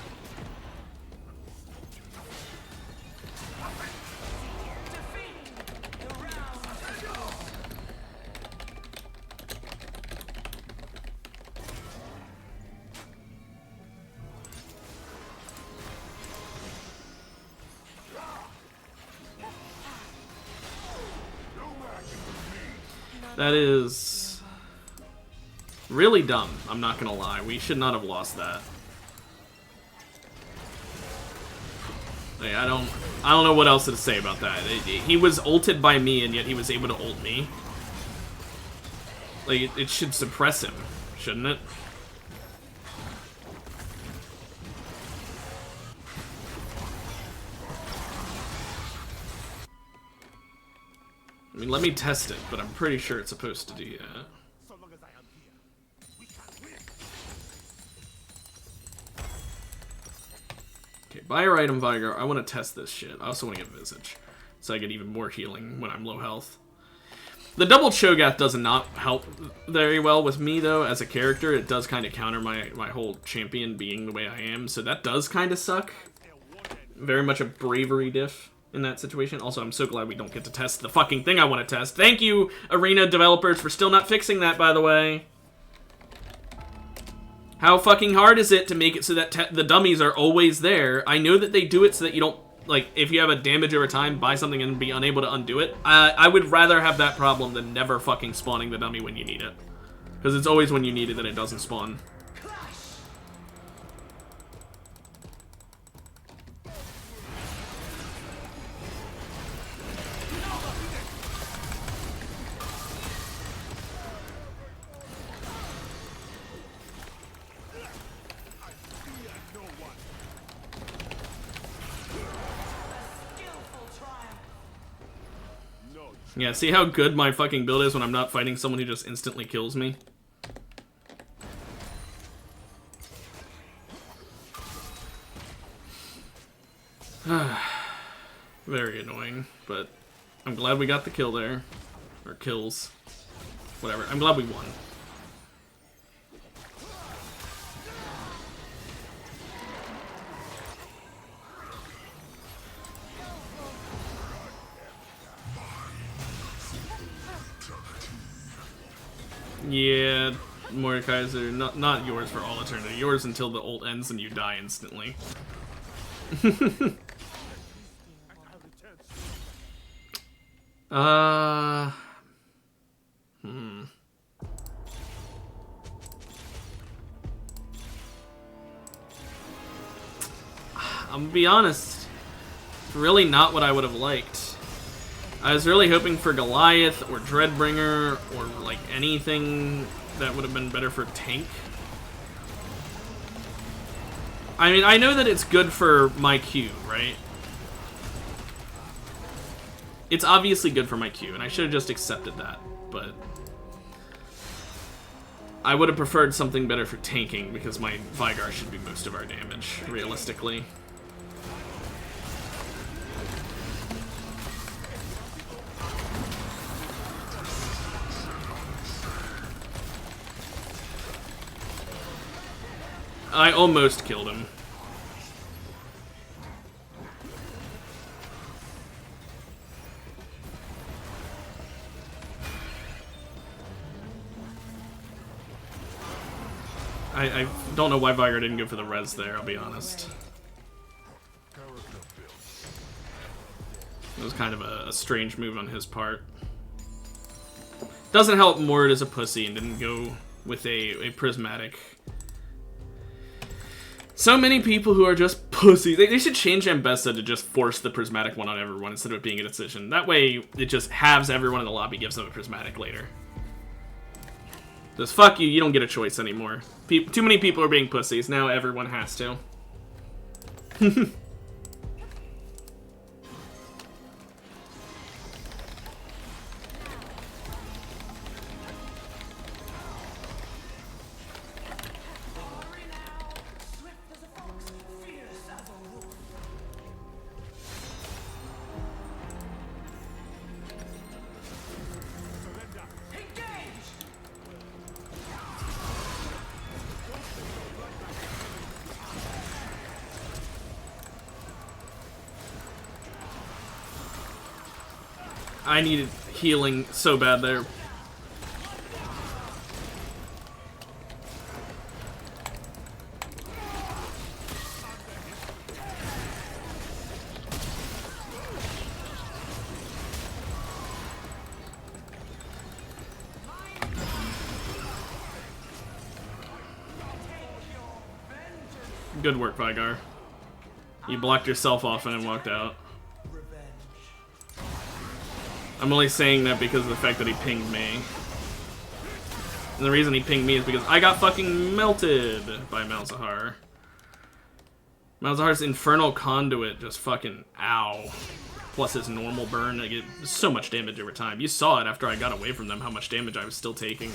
That is really dumb, I'm not gonna lie. We should not have lost that. Like, I don't know what else to say about that. He was ulted by me, and yet he was able to ult me. Like, it should suppress him, shouldn't it? I mean, let me test it, but I'm pretty sure it's supposed to do that. So long as I am here, we can't win. Okay, buy your item, Vigar. I want to test this shit. I also want to get Visage, so I get even more healing when I'm low health. The double Cho'Gath does not help very well with me, though, as a character. It does kind of counter my whole champion being the way I am, so that does kind of suck. Very much a bravery diff in that situation. Also, I'm so glad we don't get to test the fucking thing I want to test. Thank you, Arena developers, for still not fixing that, by the way. How fucking hard is it to make it so that the dummies are always there? I know that they do it so that you don't, like, if you have a damage over time, buy something and be unable to undo it. I would rather have that problem than never fucking spawning the dummy when you need it. Because it's always when you need it that it doesn't spawn. Yeah, see how good my fucking build is when I'm not fighting someone who just instantly kills me? Very annoying, but I'm glad we got the kill there. Or kills. Whatever. I'm glad we won. Yeah, Mordekaiser, not yours for all eternity. Yours until the ult ends and you die instantly. I'm gonna be honest, it's really not what I would have liked. I was really hoping for Goliath or Dreadbringer or like anything that would have been better for tank. I mean, I know that it's good for my Q, right? It's obviously good for my Q, and I should have just accepted that, but I would have preferred something better for tanking because my Vigar should be most of our damage, realistically. I almost killed him. I don't know why Vigar didn't go for the res there, I'll be honest. It was kind of a strange move on his part. Doesn't help Mord as a pussy and didn't go with a prismatic. So many people who are just pussies. They should change Ambessa to just force the prismatic one on everyone instead of it being a decision. That way, it just halves everyone in the lobby, gives them a prismatic later. Just fuck you, you don't get a choice anymore. Too many people are being pussies, now everyone has to. I needed healing so bad there. Good work, Vigar. You blocked yourself off and then walked out. I'm only saying that because of the fact that he pinged me. And the reason he pinged me is because I got fucking melted by Malzahar. Malzahar's Infernal Conduit just fucking ow. Plus his normal burn, I get so much damage over time. You saw it after I got away from them, how much damage I was still taking.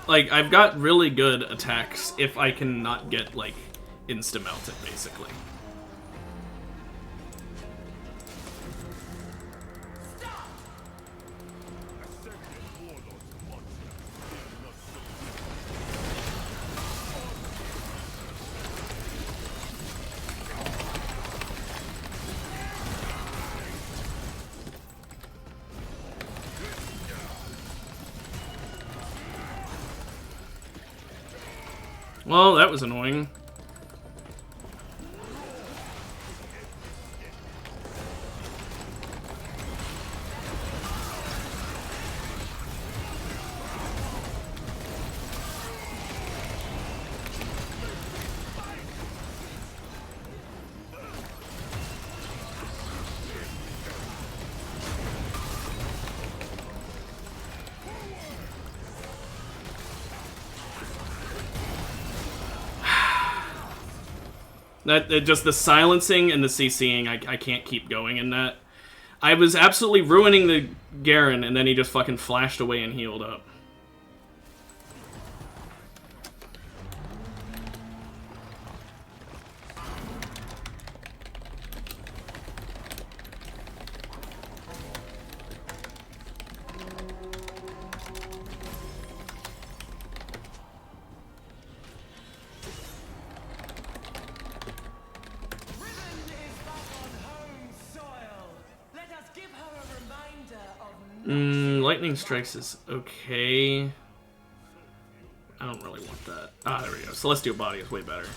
Like, I've got really good attacks if I can not get, like, insta-melted, basically. Well, that was annoying. Just the silencing and the CCing, I can't keep going in that. I was absolutely ruining the Garen, and then he just fucking flashed away and healed up. Lightning Strikes is okay. I don't really want that. Ah, there we go. Celestial Body is way better.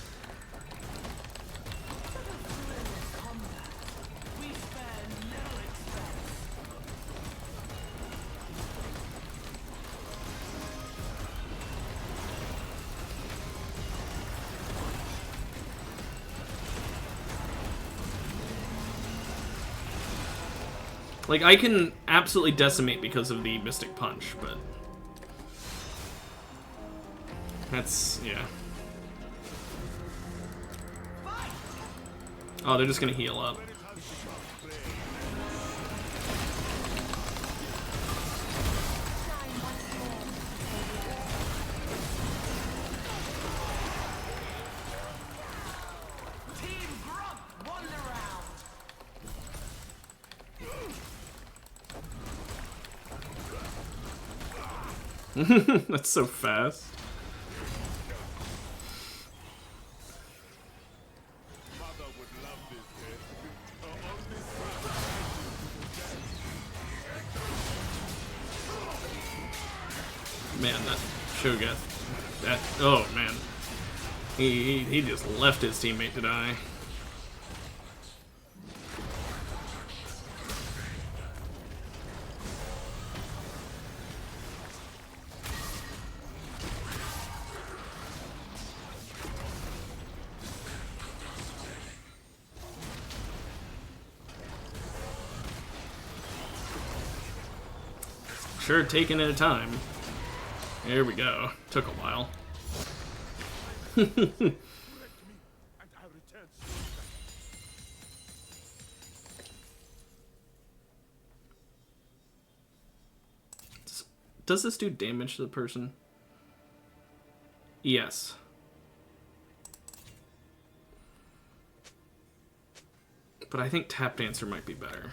Like, I can absolutely decimate because of the Mystic Punch, but... that's... yeah. Oh, they're just gonna heal up. That's so fast. Man, that Shogun, that, oh man, he just left his teammate to die. Sure, taking it a time. There we go. Took a while. Does this do damage to the person? Yes. But I think Tap Dancer might be better.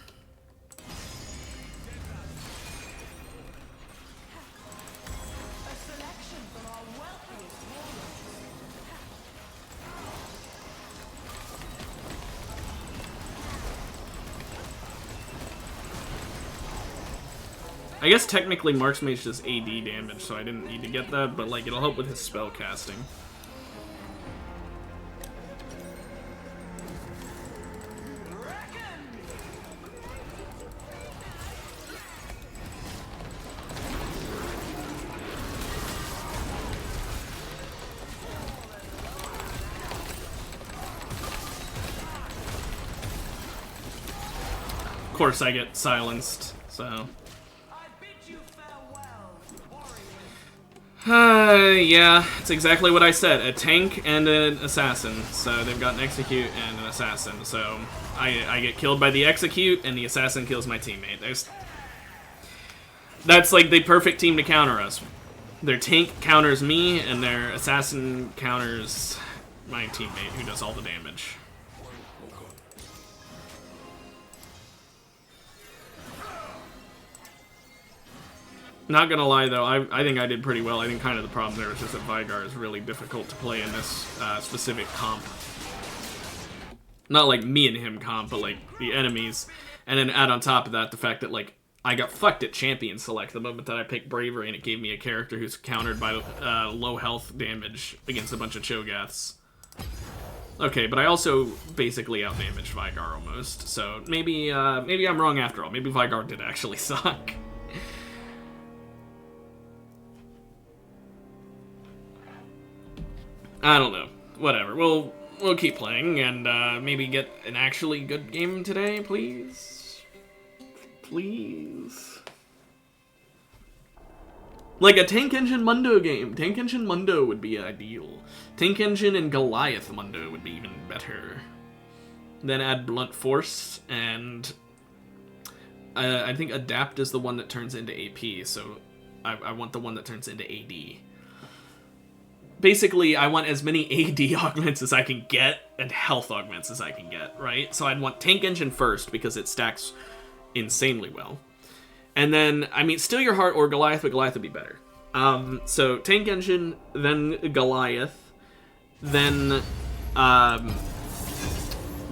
I guess technically Mark's Mage does AD damage, so I didn't need to get that, but like it'll help with his spell casting. Of course I get silenced, so... yeah, it's exactly what I said. A tank and an assassin. So they've got an execute and an assassin. So I get killed by the execute and the assassin kills my teammate. That's like the perfect team to counter us. Their tank counters me and their assassin counters my teammate who does all the damage. Not gonna lie though, I think I did pretty well. I think kind of the problem there is just that Vigar is really difficult to play in this specific comp. Not like me and him comp, but like the enemies. And then add on top of that the fact that like I got fucked at champion select the moment that I picked Bravery and it gave me a character who's countered by low health damage against a bunch of Cho'Gaths. Okay, but I also basically outdamaged Vigar almost, so maybe I'm wrong after all. Maybe Vigar did actually suck. I don't know. Whatever. We'll keep playing and maybe get an actually good game today, please. Please. Like a Tank Engine Mundo game. Tank Engine Mundo would be ideal. Tank Engine and Goliath Mundo would be even better. Then add Blunt Force and I think Adapt is the one that turns into AP, so I want the one that turns into AD. Basically, I want as many AD augments as I can get and health augments as I can get, right? So I'd want Tank Engine first because it stacks insanely well. And then, I mean, Steal Your Heart or Goliath, but Goliath would be better. So Tank Engine, then Goliath, then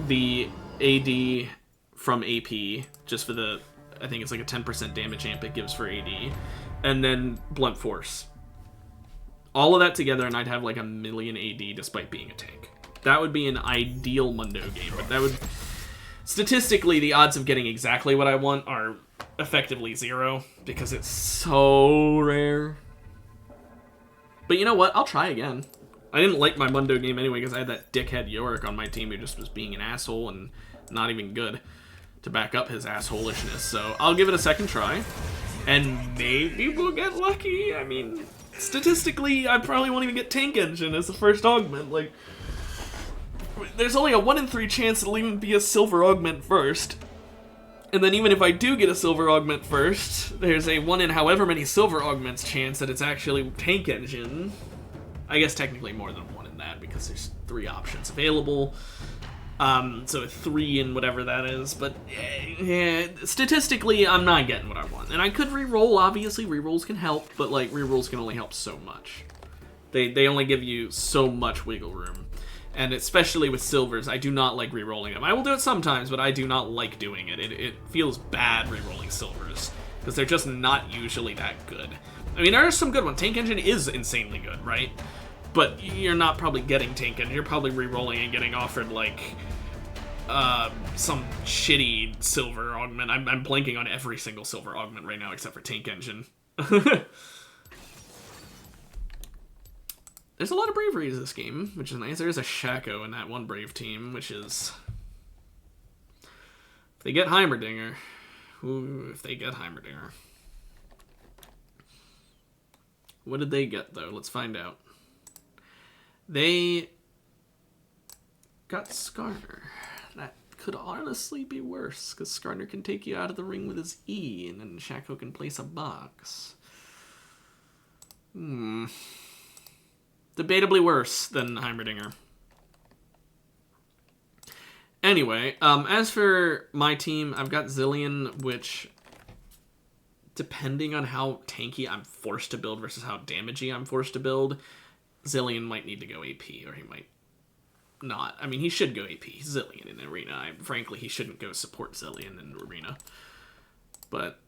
the AD from AP, just for the, I think it's like a 10% damage amp it gives for AD, and then Blunt Force. All of that together, and I'd have like a million AD despite being a tank. That would be an ideal Mundo game, but that would... Statistically, the odds of getting exactly what I want are effectively 0, because it's so rare. But you know what? I'll try again. I didn't like my Mundo game anyway, because I had that dickhead Yorick on my team who just was being an asshole and not even good to back up his assholishness. So I'll give it a second try, and maybe we'll get lucky. I mean... Statistically, I probably won't even get Tank Engine as the first augment. Like, there's only a 1 in 3 chance it'll even be a silver augment first. And then even if I do get a silver augment first, there's a 1 in however many silver augments chance that it's actually Tank Engine. I guess technically more than 1 in that because there's 3 options available. So 3 in whatever that is, but yeah, statistically, I'm not getting what I want. And I could re-roll, obviously, re-rolls can help, but like, re-rolls can only help so much. They only give you so much wiggle room. And especially with silvers, I do not like re-rolling them. I will do it sometimes, but I do not like doing it. It feels bad re-rolling silvers, because they're just not usually that good. I mean, there are some good ones. Tank Engine is insanely good, right? But you're not probably getting Tank Engine. You're probably re-rolling and getting offered, like, some shitty silver augment. I'm blanking on every single silver augment right now except for Tank Engine. There's a lot of bravery in this game, which is nice. There's a Shaco in that one brave team, which is... If they get Heimerdinger. Ooh, if they get Heimerdinger. What did they get, though? Let's find out. They got Skarner. That could honestly be worse, because Skarner can take you out of the ring with his E, and then Shaco can place a box. Debatably worse than Heimerdinger. Anyway, as for my team, I've got Zillion, which, depending on how tanky I'm forced to build versus how damagey I'm forced to build, Zillion might need to go AP, or he might not. I mean, he should go AP Zillion in Arena. Frankly, he shouldn't go support Zillion in Arena. But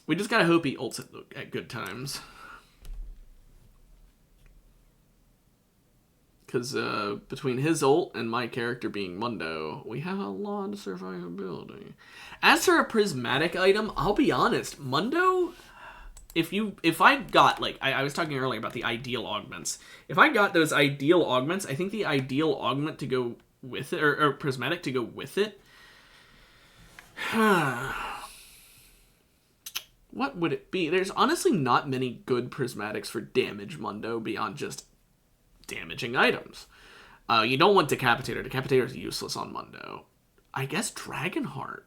we just gotta hope he ults at good times. Because between his ult and my character being Mundo, we have a lot of survivability. As for a prismatic item, I'll be honest, Mundo, if I got, like, I was talking earlier about the ideal augments. If I got those ideal augments, I think the ideal augment to go with it, or prismatic to go with it, what would it be? There's honestly not many good prismatics for damage Mundo beyond just damaging items. You don't want Decapitator. Decapitator is useless on Mundo. I guess Dragonheart.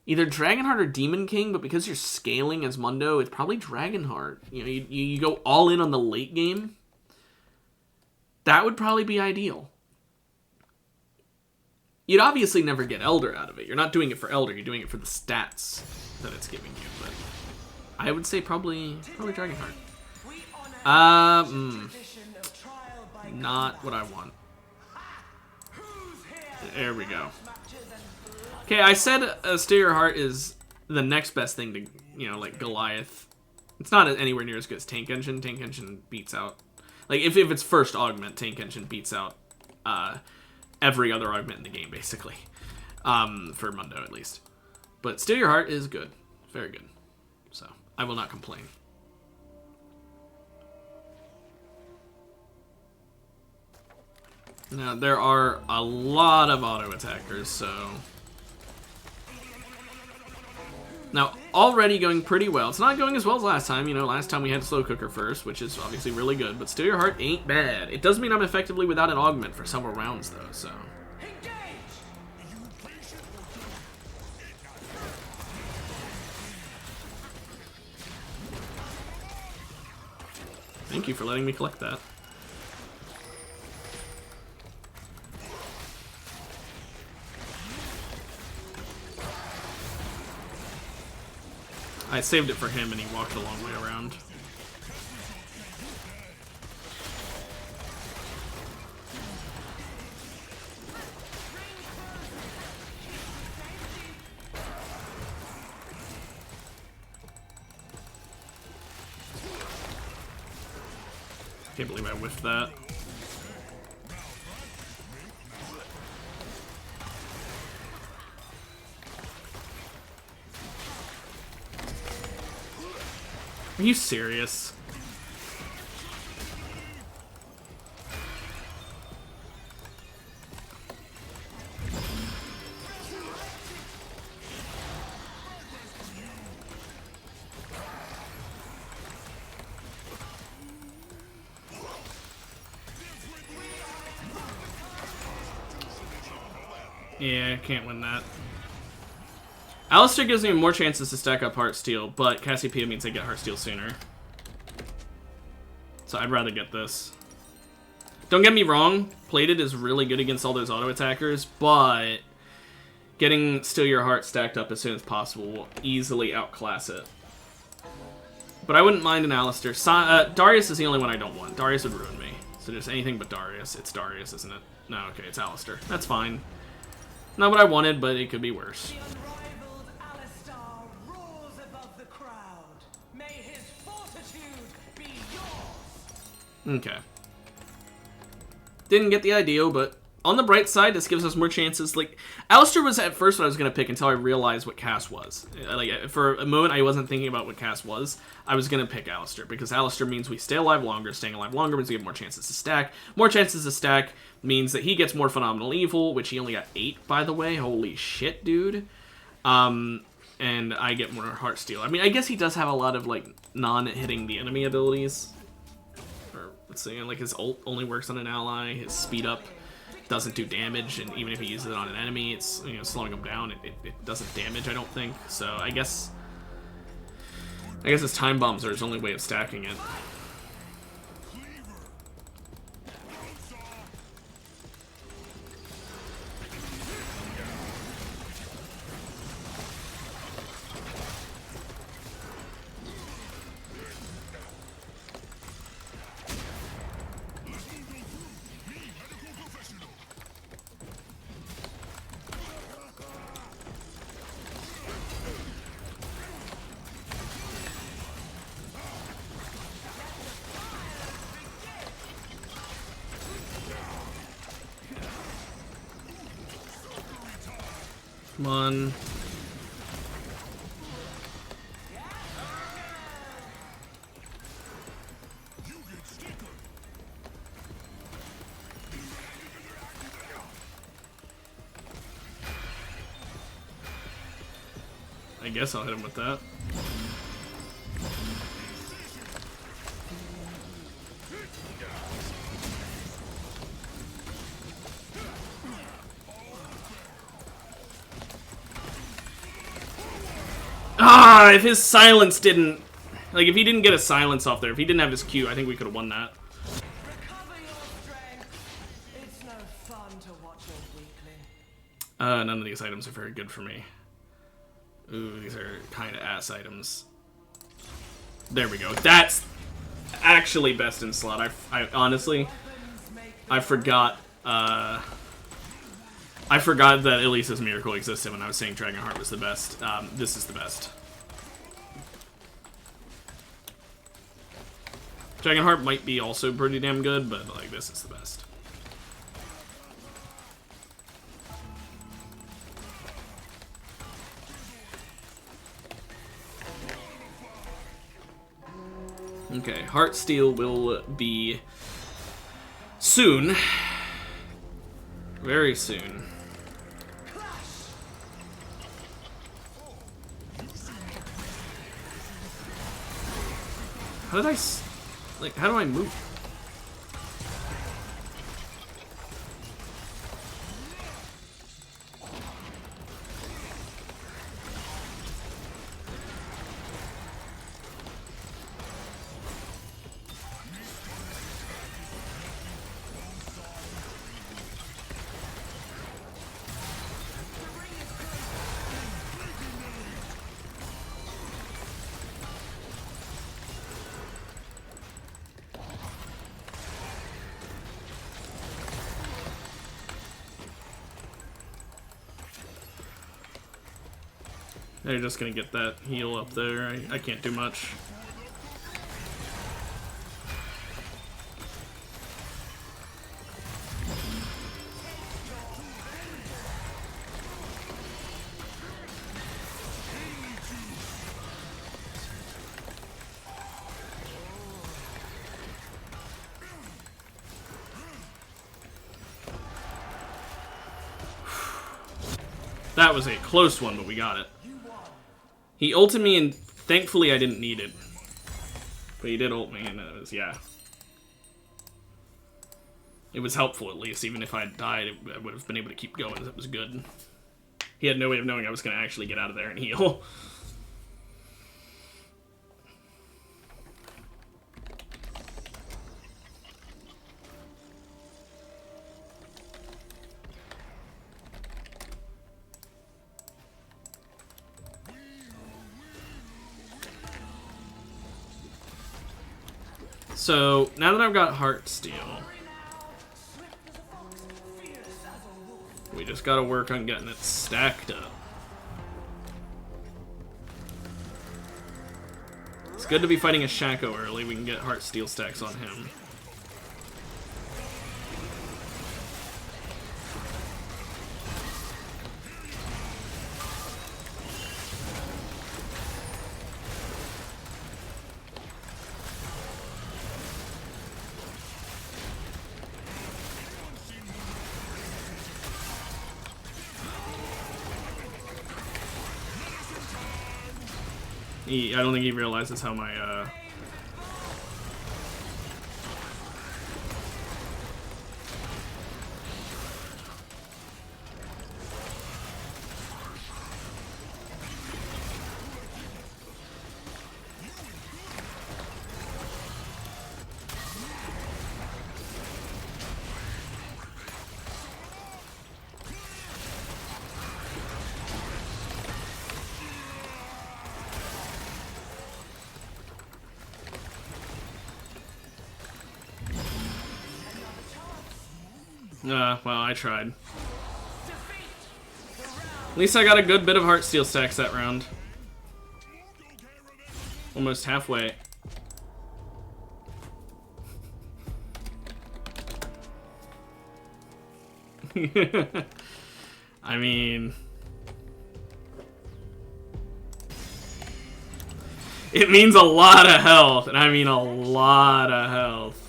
Either Dragonheart or Demon King, but because you're scaling as Mundo, it's probably Dragonheart. You know, you go all in on the late game. That would probably be ideal. You'd obviously never get Elder out of it. You're not doing it for Elder. You're doing it for the stats that it's giving you. But I would say probably Dragonheart. Not what I want. There we go. Okay, I said Steal Your Heart is the next best thing to, you know, like Goliath. It's not anywhere near as good as Tank Engine. Tank Engine beats out, like, if it's first augment, Tank Engine beats out every other augment in the game, basically. For Mundo, at least. But Steal Your Heart is good. Very good. So, I will not complain. Now, there are a lot of auto-attackers, so... Now, already going pretty well. It's not going as well as last time. You know, last time we had Slow Cooker first, which is obviously really good. But Steal Your Heart ain't bad. It does mean I'm effectively without an augment for several rounds, though, so... Thank you for letting me collect that. I saved it for him and he walked a long way around. Can't believe I whiffed that. Are you serious? Yeah, I can't win that. Alistair gives me more chances to stack up Heartsteel, but Cassiopeia means I get Heartsteel sooner. So I'd rather get this. Don't get me wrong, Plated is really good against all those auto-attackers, but getting Steal Your Heart stacked up as soon as possible will easily outclass it. But I wouldn't mind an Alistair. Darius is the only one I don't want. Darius would ruin me. So just anything but Darius. It's Darius, isn't it? No, okay, it's Alistair. That's fine. Not what I wanted, but it could be worse. Okay. Didn't get the ideal, but on the bright side, this gives us more chances. Like, Alistair was at first what I was going to pick until I realized what Cass was. Like, for a moment, I wasn't thinking about what Cass was. I was going to pick Alistair, because Alistair means we stay alive longer. Staying alive longer means we have more chances to stack. More chances to stack means that he gets more Phenomenal Evil, which he only got 8, by the way. Holy shit, dude. And I get more Heartsteel. I mean, I guess he does have a lot of, like, non-hitting the enemy abilities. Let's see, like his ult only works on an ally, his speed up doesn't do damage, and even if he uses it on an enemy, it's, you know, slowing him down. It doesn't damage, I don't think. So I guess I guess his time bombs are his only way of stacking it. Come on. I guess I'll hit him with that. Ah, if his silence didn't... Like, if he didn't get a silence off there, if he didn't have his Q, I think we could have won that. Recover your strength. It's no fun to watch a weakling. None of these items are very good for me. Ooh, these are kind of ass items. There we go. That's actually best in slot. I honestly, I forgot that Elisa's Miracle existed when I was saying Dragonheart was the best. This is the best. Dragonheart might be also pretty damn good, but like this is the best. Okay, Heartsteel will be soon. Very soon. How did I... Like, how do I move? They're just gonna get that heal up there. I can't do much. That was a close one, but we got it. He ulted me, and thankfully I didn't need it. But he did ult me, and it was, yeah. It was helpful, at least. Even if I had died, I would have been able to keep going. It was good. He had no way of knowing I was going to actually get out of there and heal. So, now that I've got Heartsteel, we just gotta work on getting it stacked up. It's good to be fighting a Shaco early. We can get Heartsteel stacks on him. I don't think he realizes how my, Well, I tried. At least I got a good bit of Heartsteel stacks that round. Almost halfway. I mean... It means a lot of health, and I mean a lot of health.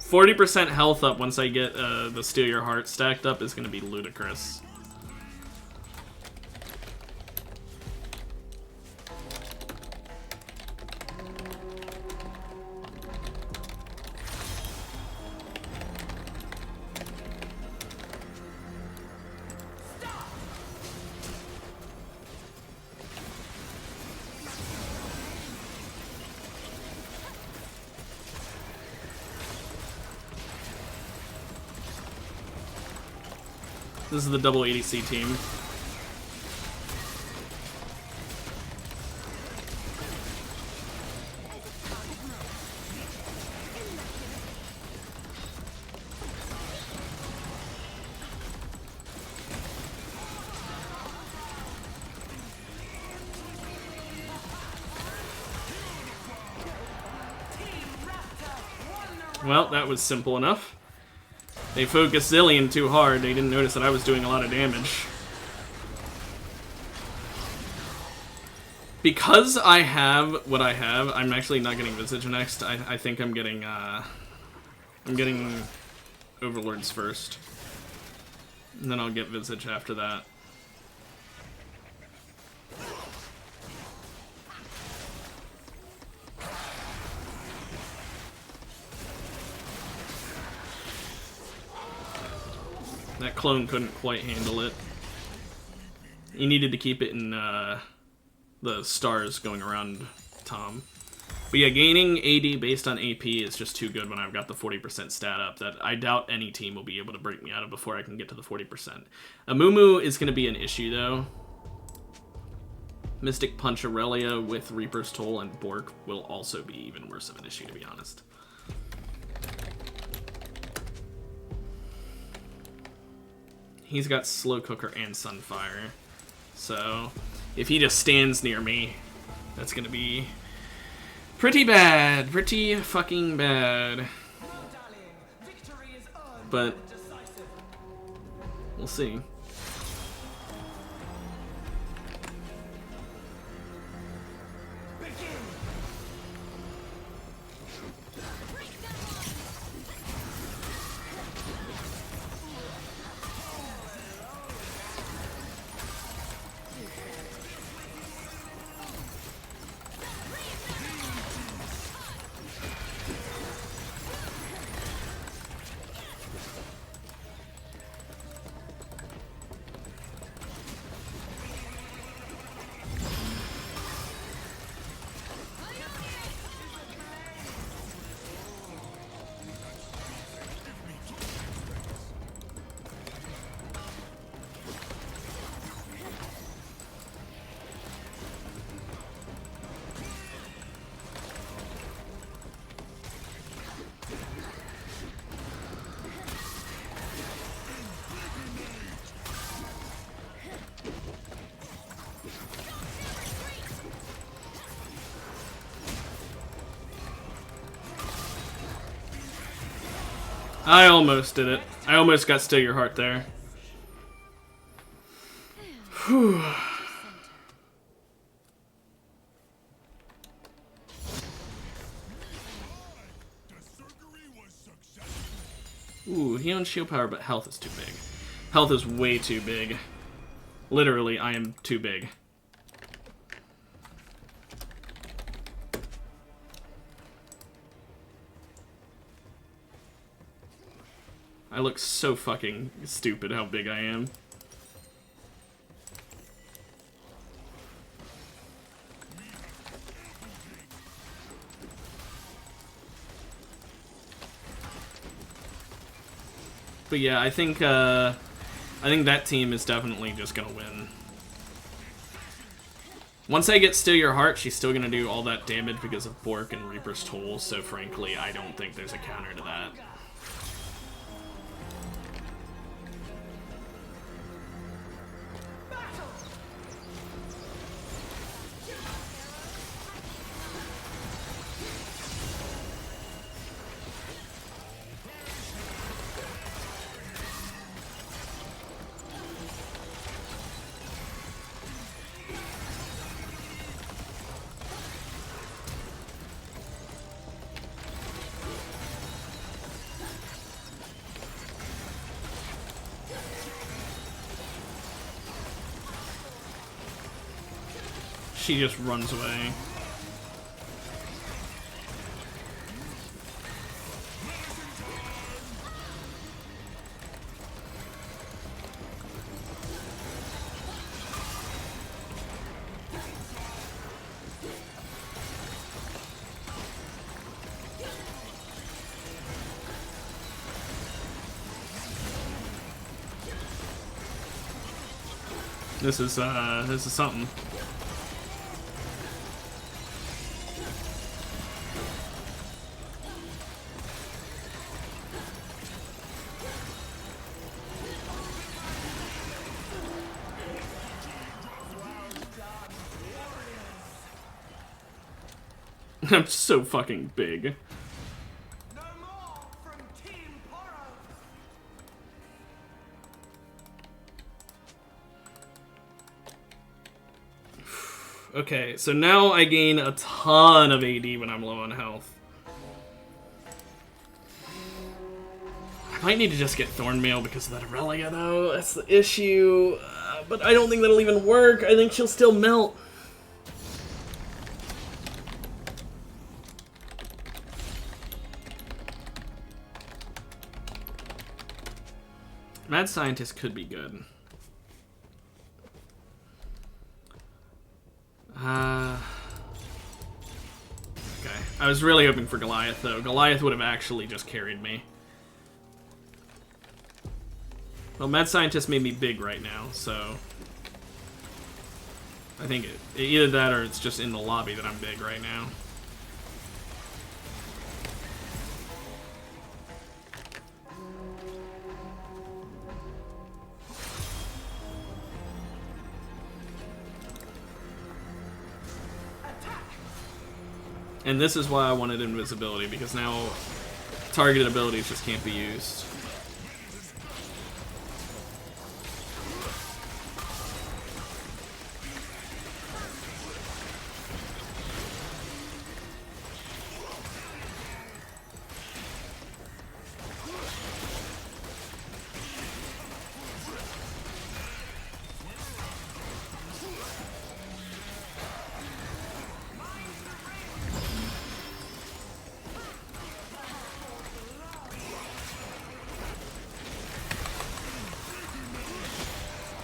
40% health up once I get the Steal Your Heart stacked up is going to be ludicrous. This is the double ADC team. Well, that was simple enough. They focused Zillion too hard. They didn't notice that I was doing a lot of damage. Because I have what I have, I'm actually not getting Visage next. I think I'm getting Overlords first. And then I'll get Visage after that. That clone couldn't quite handle it. You needed to keep it in the stars going around Tom. But yeah, gaining AD based on AP is just too good when I've got the 40% stat up that I doubt any team will be able to break me out of before I can get to the 40%. Amumu is going to be an issue though. Mystic Punch Aurelia with Reaper's Toll and Bork will also be even worse of an issue, to be honest. He's got Slow Cooker and Sunfire. So, if he just stands near me, that's gonna be pretty bad. Pretty fucking bad. But, we'll see. I almost did it. I almost got Steal Your Heart there. Whew. Ooh, he owns shield power, but health is too big. Health is way too big. Literally, I am too big. I look so fucking stupid how big I am. But yeah, I think that team is definitely just gonna win. Once I get Steal Your Heart, she's still gonna do all that damage because of Bork and Reaper's Toll, so frankly, I don't think there's a counter to that. she just runs away. This is something. I'm so fucking big. No more from Team Poro. Okay, so now I gain a ton of AD when I'm low on health. I might need to just get Thornmail because of that Aurelia, though. That's the issue. But I don't think that'll even work. I think she'll still melt. Mad Scientist could be good. Okay. I was really hoping for Goliath, though. Goliath would have actually just carried me. Well, Mad Scientist made me big right now, so... I think either that or it's just in the lobby that I'm big right now. And this is why I wanted invisibility, because now targeted abilities just can't be used.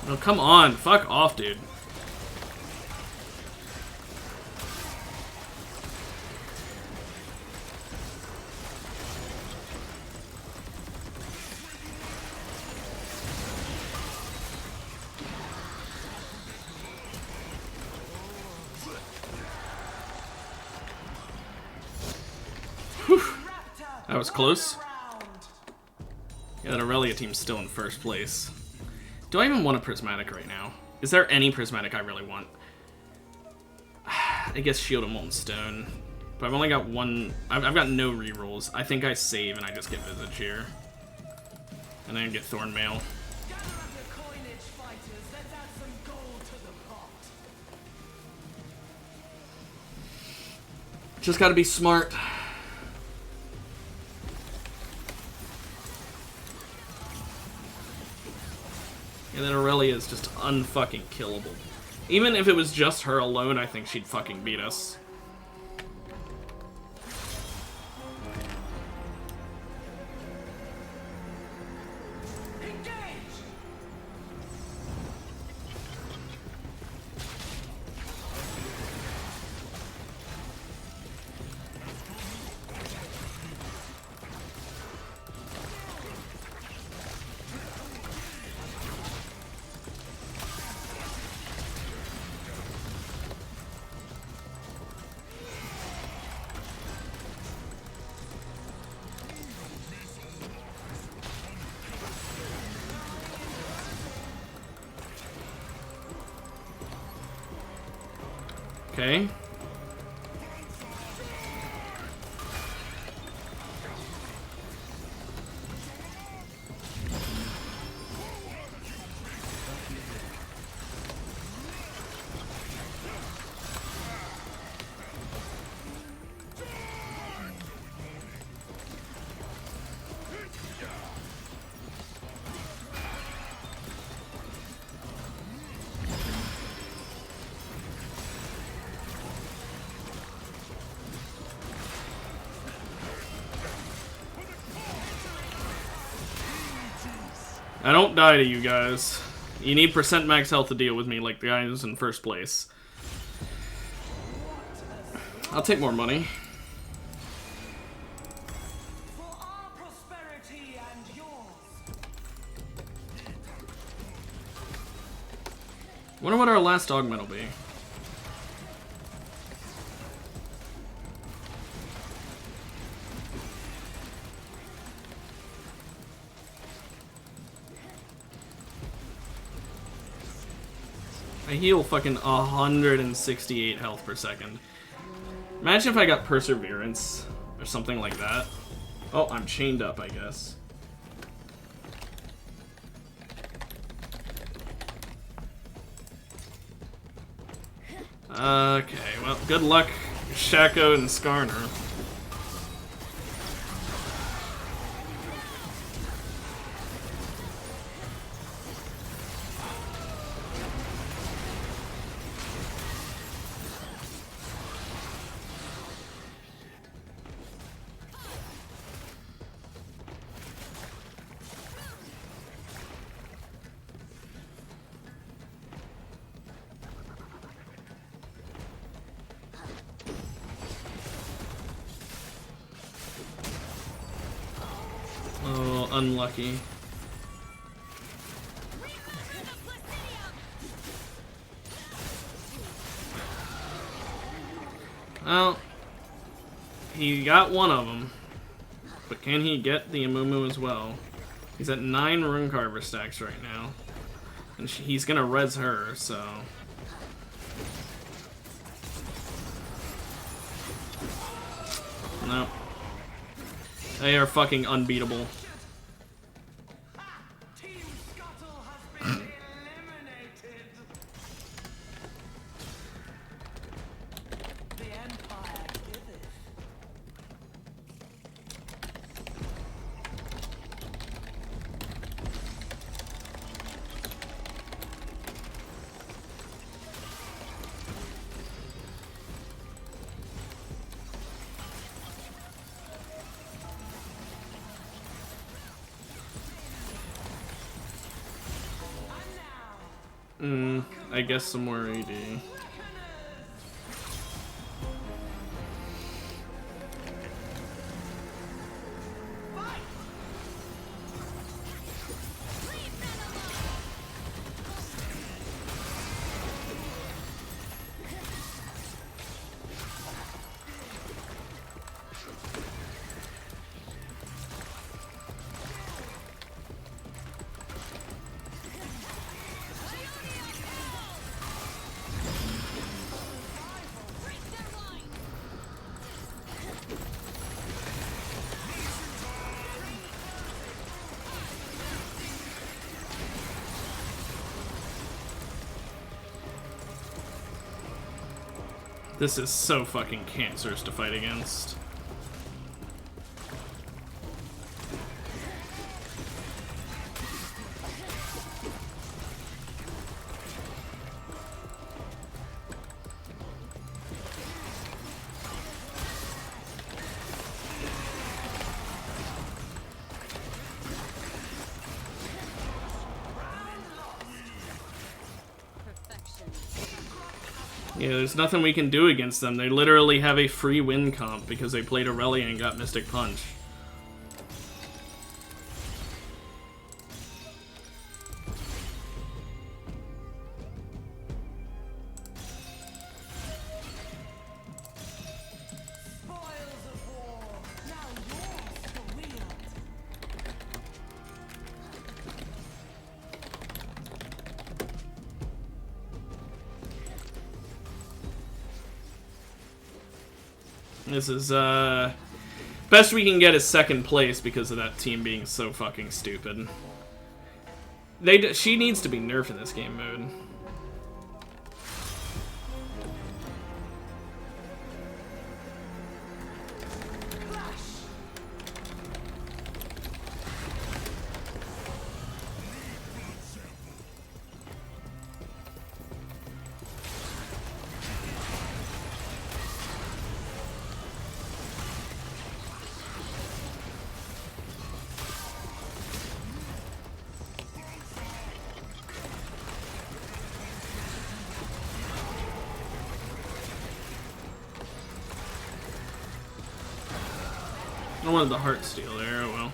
Oh, come on. Fuck off, dude. Whew. That was close. Yeah, that Aurelia team's still in first place. Do I even want a Prismatic right now? Is there any Prismatic I really want? I guess Shield and Molten Stone. But I've only got one... I've got no rerolls. I think I save and I just get Visage here. And then get Thornmail. Just gotta be smart. And then Aurelia is just unfucking killable. Even if it was just her alone, I think she'd fucking beat us. Okay. I don't die to you guys. You need percent max health to deal with me like the guy who's in first place. I'll take more money. For our prosperity and yours. Wonder what our last augment will be. I heal fucking 168 health per second. Imagine if I got Perseverance or something like that. Oh, I'm chained up, I guess. Okay, well, good luck, Shaco and Skarner. Oh, unlucky. Well, he got one of them, but can he get the Amumu as well? He's at 9 Rune Carver stacks right now, and he's gonna res her, so... No. They are fucking unbeatable. Team Scuttle has been eliminated. The Empire giveth. I guess some more AD. This is so fucking cancerous to fight against. Yeah, there's nothing we can do against them. They literally have a free win comp because they played Aurelia and got Mystic Punch. Spoils of war. Now yours to wield. This is, best we can get is second place because of that team being so fucking stupid. She needs to be nerfed in this game mode. I wanted the heart steal there, oh well.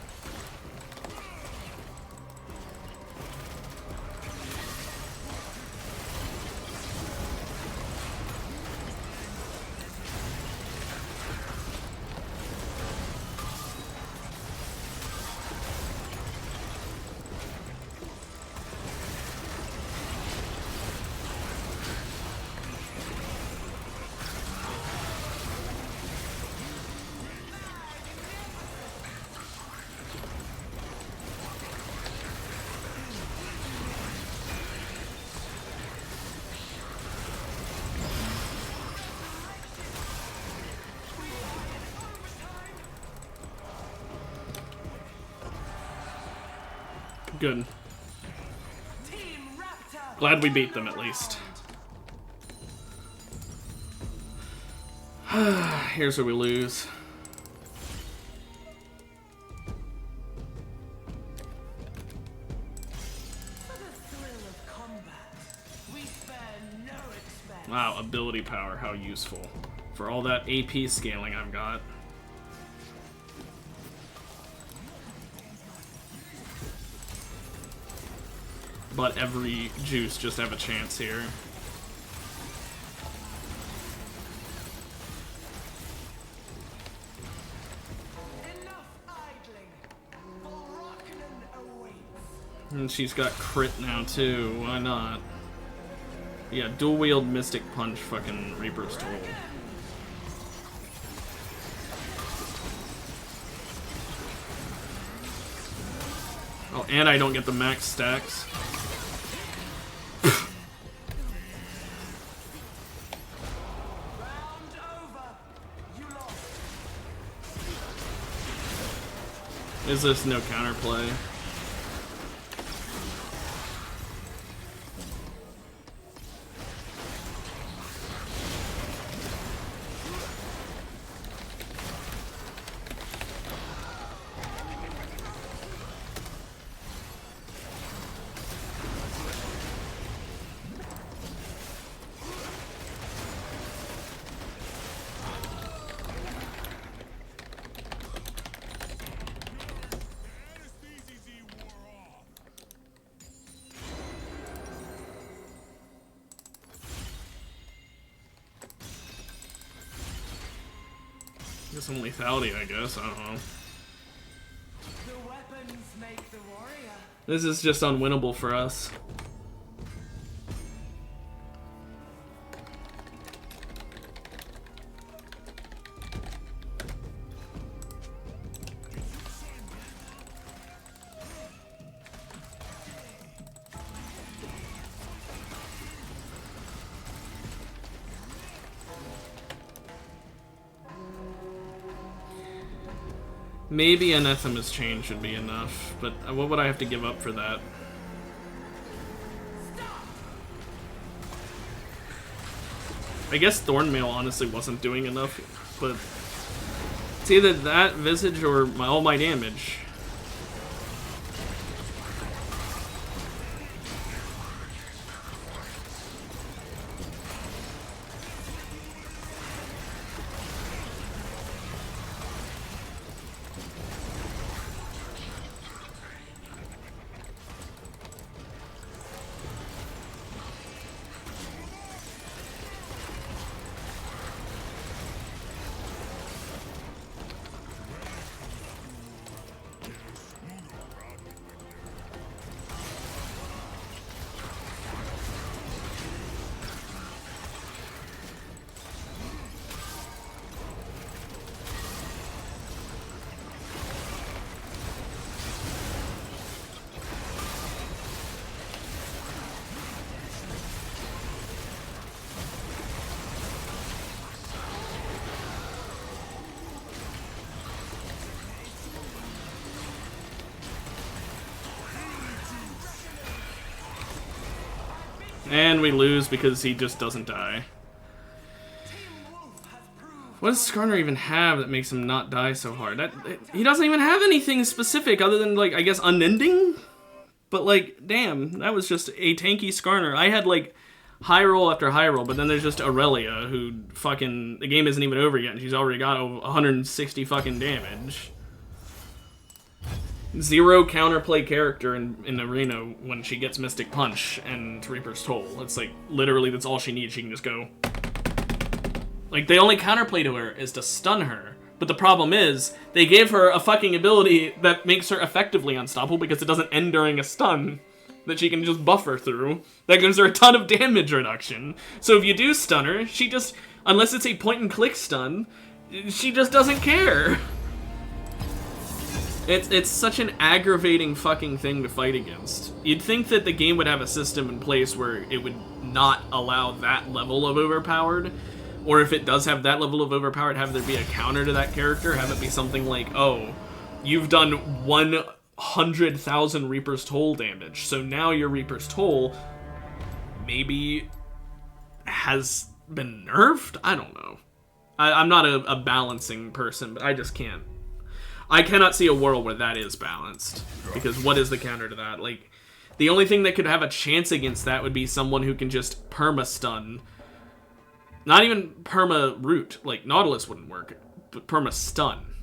Good. Glad we beat them at least. Here's where we lose. Wow, ability power, how useful. For all that AP scaling I've got. But every juice just have a chance here. And she's got crit now too, why not? Yeah, dual wield Mystic Punch fucking Reaper's Toll. Oh, and I don't get the max stacks. Is this no counterplay? Get some lethality, I guess. I don't know. The weapons make the warrior. This is just unwinnable for us. Maybe Anathema's chain should be enough, but what would I have to give up for that? I guess Thornmail honestly wasn't doing enough, but it's either that Visage or all my damage. And we lose because he just doesn't die. What does Skarner even have that makes him not die so hard? He doesn't even have anything specific other than, like, I guess unending? But, like, damn, that was just a tanky Skarner. I had, like, high roll after high roll, but then there's just Aurelia, who fucking, the game isn't even over yet, and she's already got 160 fucking damage. Zero counterplay character in Arena when she gets Mystic Punch and Reaper's Toll. It's like, literally, that's all she needs. She can just go. Like, the only counterplay to her is to stun her. But the problem is, they gave her a fucking ability that makes her effectively unstoppable because it doesn't end during a stun that she can just buffer through. That gives her a ton of damage reduction. So if you do stun her, she just, unless it's a point-and-click stun, she just doesn't care. It's such an aggravating fucking thing to fight against. You'd think that the game would have a system in place where it would not allow that level of overpowered, or if it does have that level of overpowered, have there be a counter to that character, have it be something like, oh, you've done 100,000 Reaper's Toll damage, so now your Reaper's Toll maybe has been nerfed? I don't know. I'm not a balancing person, but I just can't. I cannot see a world where that is balanced, because what is the counter to that? Like, the only thing that could have a chance against that would be someone who can just perma-stun. Not even perma-root, like Nautilus wouldn't work, but perma-stun.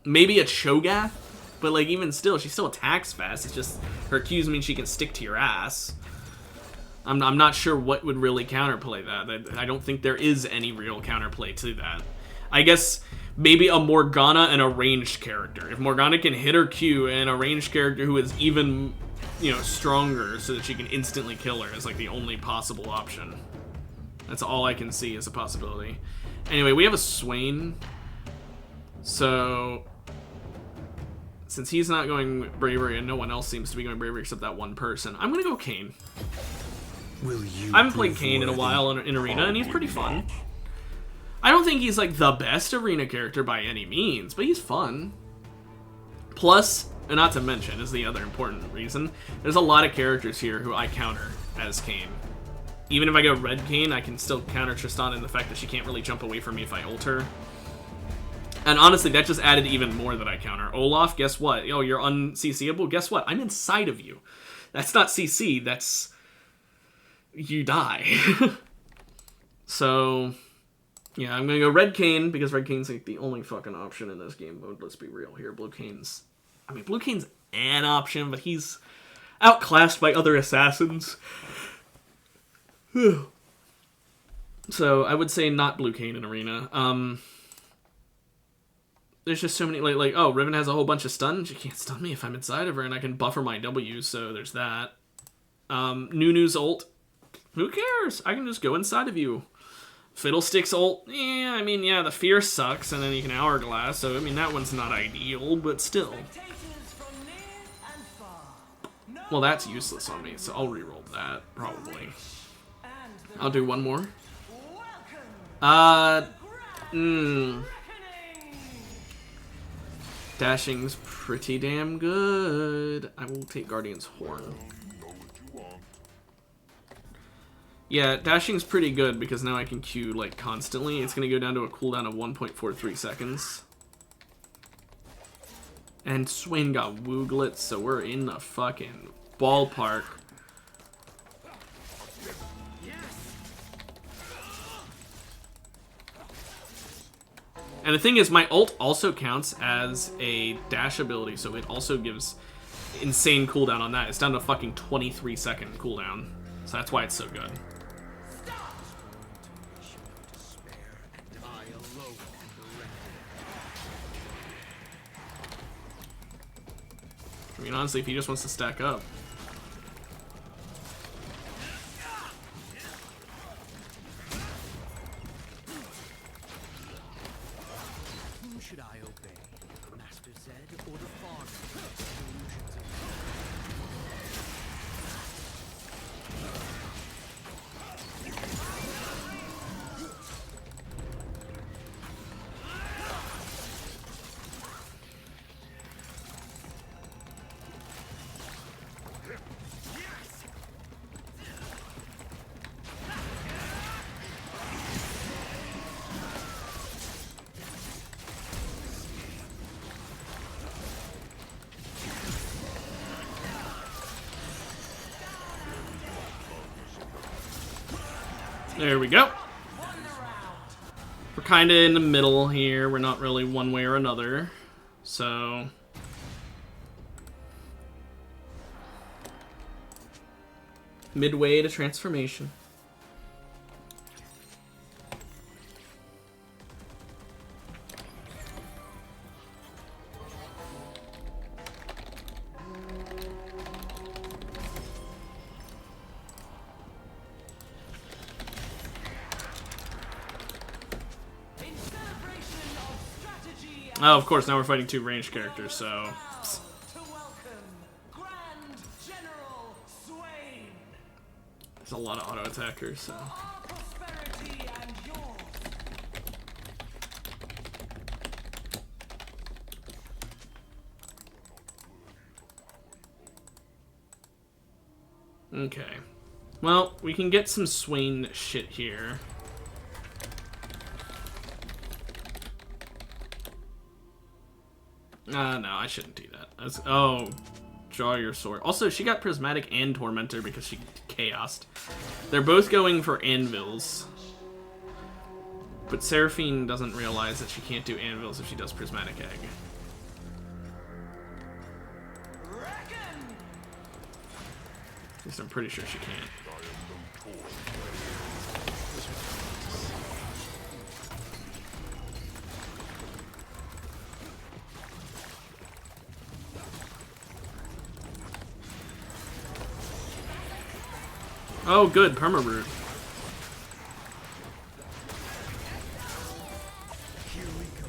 Maybe a Cho'Gath, but like even still, she still attacks fast, it's just her Qs mean she can stick to your ass. I'm not sure what would really counterplay that. I don't think there is any real counterplay to that. I guess maybe a Morgana and a ranged character. If Morgana can hit her Q and a ranged character who is even, you know, stronger so that she can instantly kill her is like the only possible option. That's all I can see as a possibility. Anyway, we have a Swain. So, since he's not going Bravery and no one else seems to be going Bravery except that one person, I'm gonna go Kayn. I haven't played Kayn in a while in Arena, and he's pretty fun. I don't think he's like the best Arena character by any means, but he's fun. Plus, and not to mention, is the other important reason, there's a lot of characters here who I counter as Kayn. Even if I go Red Kayn, I can still counter Tristan in the fact that she can't really jump away from me if I ult her. And honestly, that just added even more that I counter. Olaf, guess what? Oh, you're un-CCable? Guess what? I'm inside of you. That's not CC, that's... you die. So, yeah, I'm gonna go Red Kayn, because Red Kayn's like the only fucking option in this game mode, let's be real here. Blue Kayn's an option, but he's outclassed by other assassins. So, I would say not Blue Kayn in Arena. There's just so many, like, oh, Riven has a whole bunch of stun. She can't stun me if I'm inside of her, and I can buffer my W's, so there's that. Nunu's ult. Who cares? I can just go inside of you. Fiddlestick's ult. Yeah, I mean, yeah, the fear sucks, and then you can hourglass, so, I mean, that one's not ideal, but still. Well, that's useless on me, so I'll reroll that, probably. I'll do one more. Dashing's pretty damn good. I will take Guardian's Horn. Yeah, dashing's pretty good because now I can Q like constantly. It's gonna go down to a cooldown of 1.43 seconds. And Swain got Wooglet, so we're in the fucking ballpark. And the thing is, my ult also counts as a dash ability, so it also gives insane cooldown on that. It's down to a fucking 23-second cooldown. So that's why it's so good. I mean, honestly, if he just wants to stack up. Whom should I obey? Master Zed or the Father? There we go. We're kind of in the middle here. We're not really one way or another. So midway to transformation. In celebration of strategy and Oh, of course, now we're fighting 2 ranged characters, so... now to welcome Grand General Swain. There's a lot of auto attackers, so... Our prosperity and yours. Okay. Well, we can get some Swain shit here. No, I shouldn't do that. Oh, draw your sword. Also, she got Prismatic and Tormentor because she chaosed. They're both going for anvils. But Seraphine doesn't realize that she can't do anvils if she does Prismatic Egg. Reckon. At least I'm pretty sure she can't. Oh, good. Permaroot. Here we go.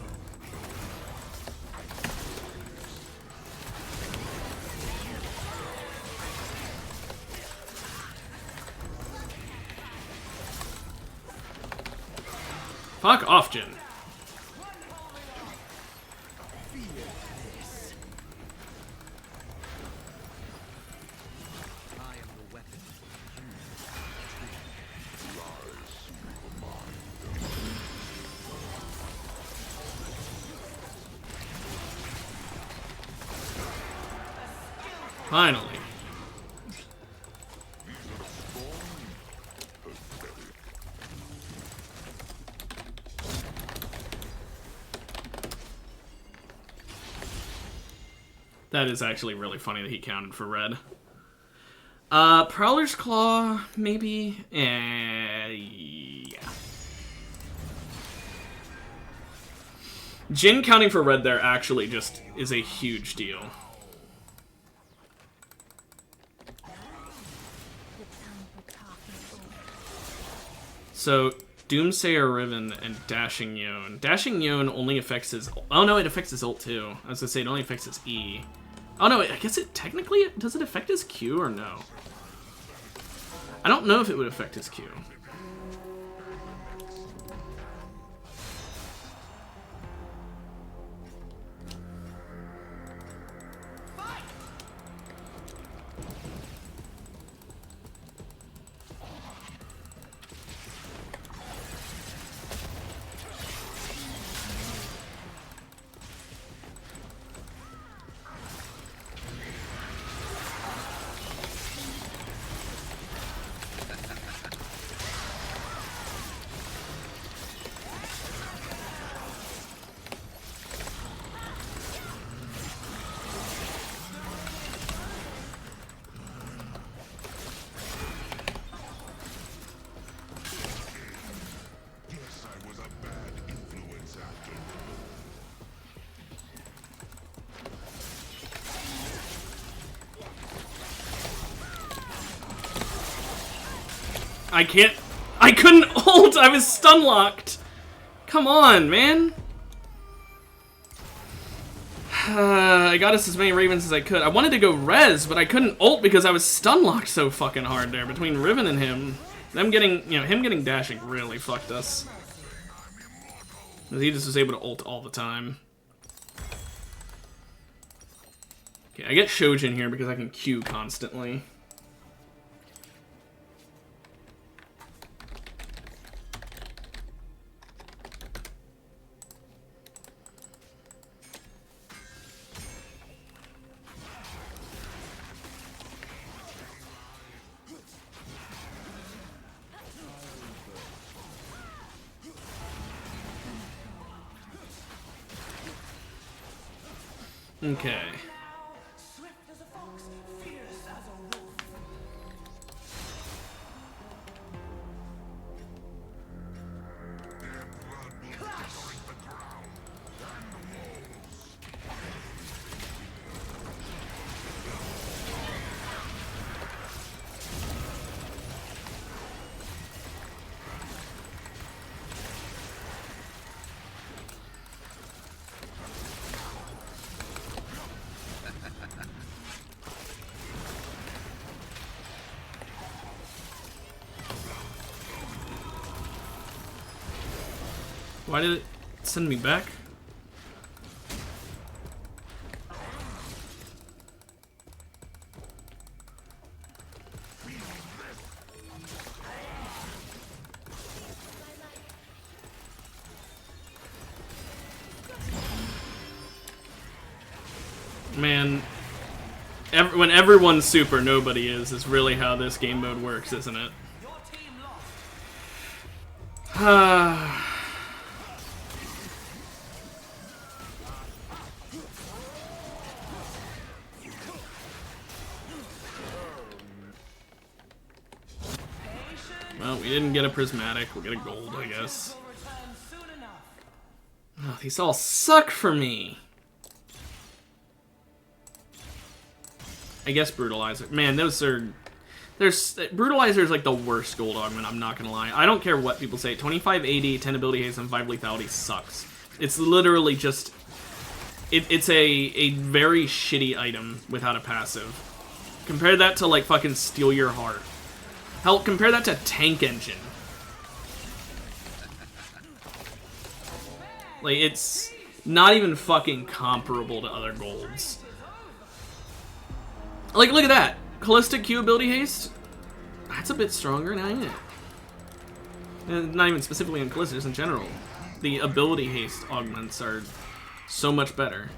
Fuck off, Jin. I am the weapon. Finally. That is actually really funny that he counted for red. Prowler's Claw, maybe? Yeah. Jin counting for red there actually just is a huge deal. So, Doomsayer Riven and Dashing Yone. Dashing Yone only affects his... Oh no, it affects his ult too. I was gonna say it only affects his E. Oh no, I guess it technically... Does it affect his Q or no? I don't know if it would affect his Q. I couldn't ult! I was stun locked! Come on, man! I got us as many Ravens as I could. I wanted to go res, but I couldn't ult because I was stun locked so fucking hard there between Riven and him. Them getting, him getting dashing really fucked us. He just was able to ult all the time. Okay, I get Shojin here because I can Q constantly. Okay. Swift as a fox, fierce as a wolf. Why did it send me back? Man, when everyone's super, nobody is really how this game mode works, isn't it? Your team lost. Well, we didn't get a prismatic. We'll get a gold, I guess. Will return soon enough. Oh, these all suck for me. I guess Brutalizer. Man, those are... Brutalizer is like the worst gold augment, I'm not gonna lie. I don't care what people say. 25 AD, 10 ability haste, and 5 lethality sucks. It's literally just... It's a very shitty item without a passive. Compare that to, like, fucking Steal Your Heart. Hell, compare that to Tank Engine. Like, it's not even fucking comparable to other golds. Like, look at that. Holistic Q ability haste? That's a bit stronger now, ain't it? And not even specifically on Callisto, just in general. The ability haste augments are so much better.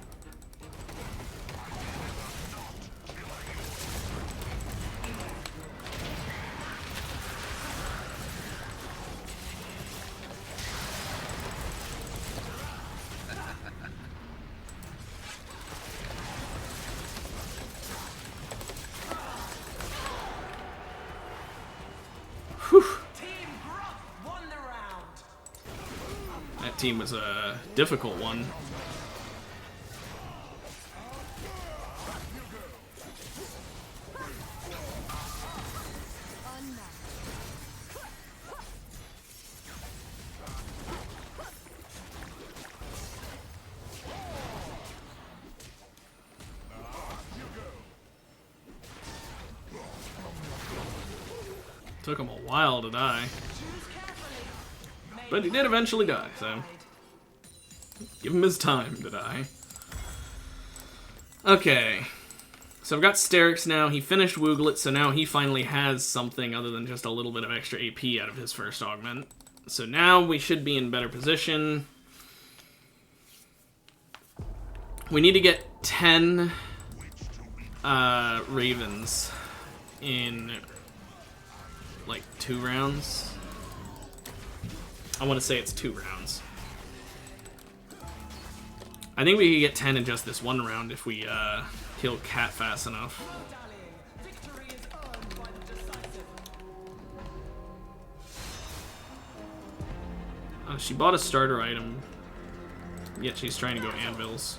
That team was a difficult one. Took him a while to die. But he did eventually die, so... give him his time to die. Okay. So I've got Sterix now. He finished Wooglet, so now he finally has something other than just a little bit of extra AP out of his first augment. So now we should be in better position. We need to get 10 Ravens in like 2 rounds. I want to say it's 2 rounds. I think we could get 10 in just this 1 round if we kill Cat fast enough. Victory is earned by the decisive. She bought a starter item, yet she's trying to go anvils.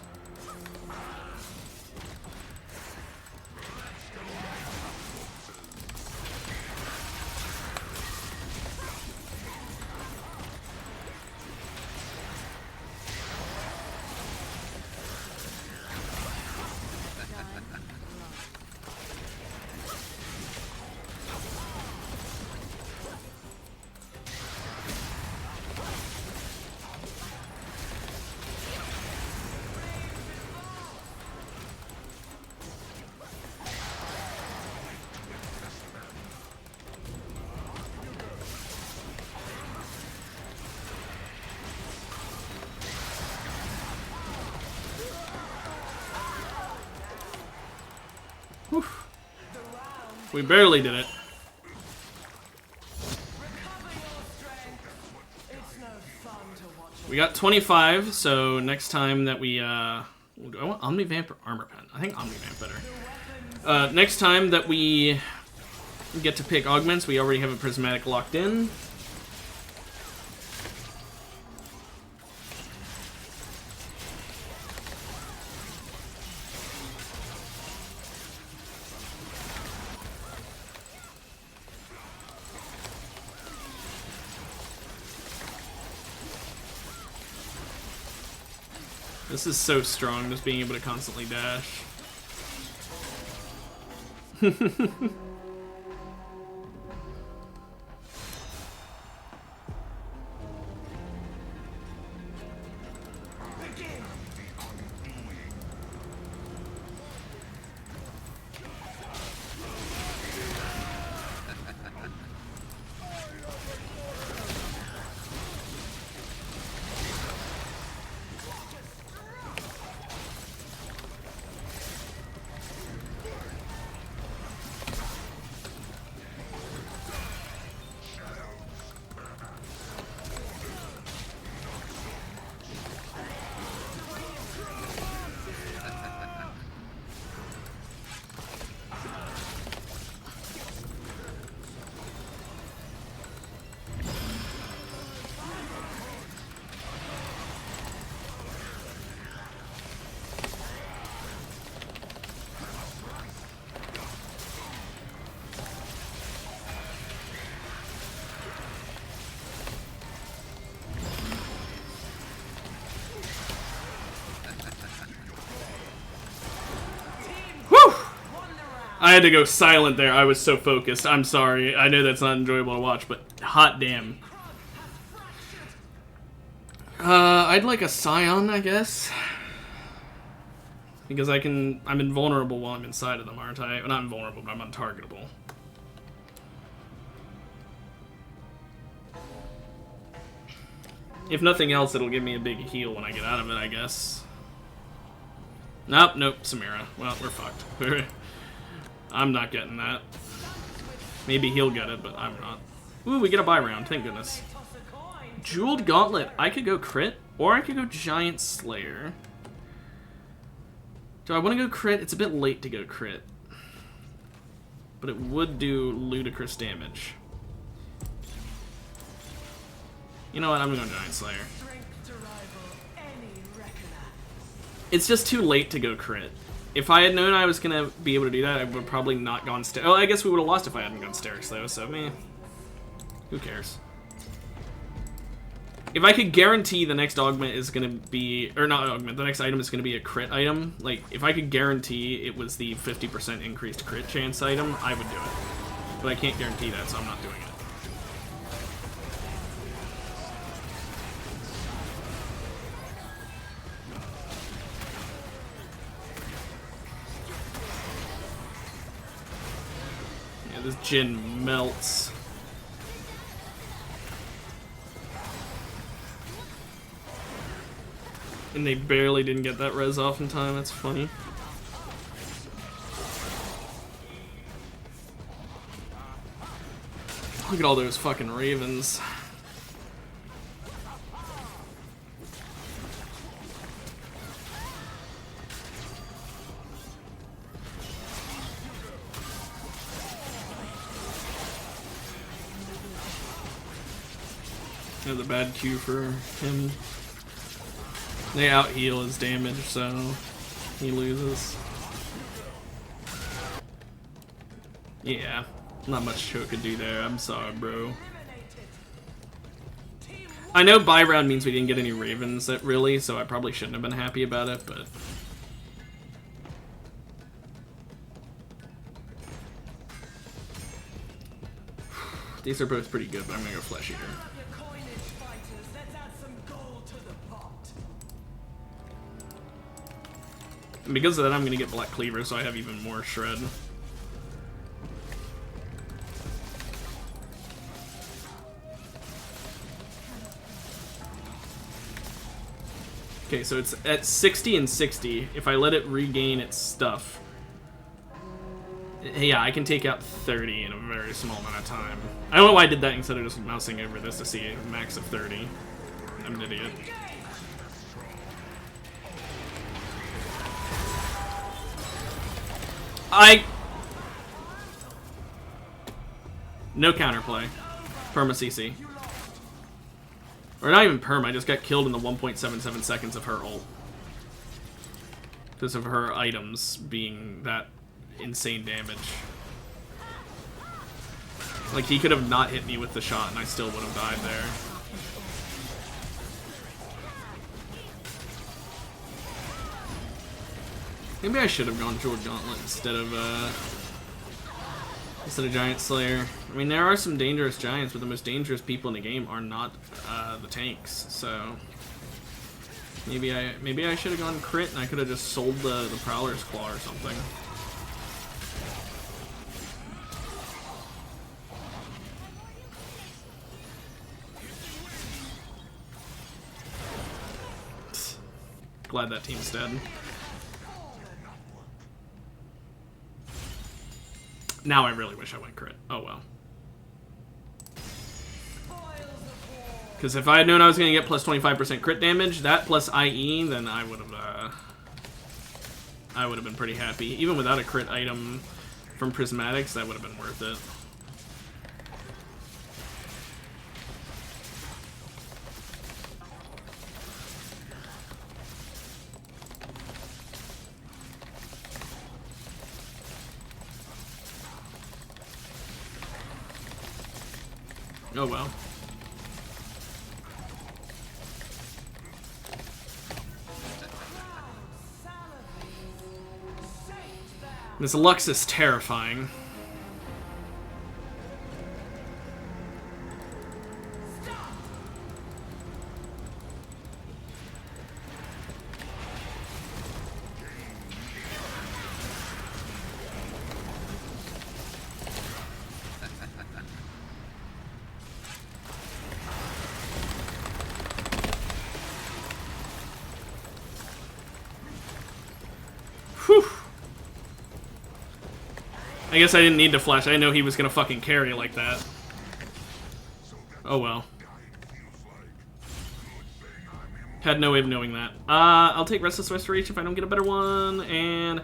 Whew. We barely did it. Recover your strength. It's no fun to watch. We got 25, so next time that we Ooh, do I want Omnivamp or Armor Pen? I think Omnivamp better. Next time that we get to pick augments, we already have a Prismatic locked in. This is so strong, just being able to constantly dash. I had to go silent there. I was so focused. I'm sorry. I know that's not enjoyable to watch, but hot damn. I'd like a Scion, I guess. Because I'm invulnerable while I'm inside of them, aren't I? Well, not invulnerable, but I'm untargetable. If nothing else, it'll give me a big heal when I get out of it, I guess. Nope, Samira. Well, we're fucked. I'm not getting that. Maybe he'll get it, but I'm not. Ooh, we get a buy round. Thank goodness. Jeweled Gauntlet. I could go crit, or I could go Giant Slayer. Do I want to go crit? It's a bit late to go crit. But it would do ludicrous damage. You know what? I'm going to go Giant Slayer. It's just too late to go crit. If I had known I was going to be able to do that, I would probably not gone Sterix. Oh, I guess we would have lost if I hadn't gone Sterix, though, so, meh. Who cares? If I could guarantee the next augment is going to be... Or not augment, the next item is going to be a crit item. Like, if I could guarantee it was the 50% increased crit chance item, I would do it. But I can't guarantee that, so I'm not doing it. This Jhin melts. And they barely didn't get that res off in time, that's funny. Look at all those fucking ravens. The bad Q for him. They out heal his damage, so he loses. Yeah, not much Cho could do there. I'm sorry, bro. I know buy round means we didn't get any ravens really, so I probably shouldn't have been happy about it, but these are both pretty good, but I'm gonna go Flesh Eater. And because of that, I'm going to get Black Cleaver, so I have even more Shred. Okay, so it's at 60 and 60. If I let it regain its stuff... Yeah, I can take out 30 in a very small amount of time. I don't know why I did that instead of just mousing over this to see a max of 30. I'm an idiot. No counterplay. Perma CC. Or not even perm, I just got killed in the 1.77 seconds of her ult. Because of her items being that insane damage. Like, he could have not hit me with the shot and I still would have died there. Maybe I should have gone Jewel Gauntlet instead of Giant Slayer. I mean, there are some dangerous giants, but the most dangerous people in the game are not the tanks. So maybe I should have gone crit and I could have just sold the Prowler's Claw or something. Glad that team's dead. Now I really wish I went crit. Oh well. Because if I had known I was going to get plus 25% crit damage, that plus IE, then I would have been pretty happy. Even without a crit item from Prismatics, that would have been worth it. Oh well. This Lux is terrifying. Whew. I guess I didn't need to flash. I didn't know he was gonna fucking carry like that. Oh well. Had no way of knowing that. I'll take Restless Restoration if I don't get a better one. And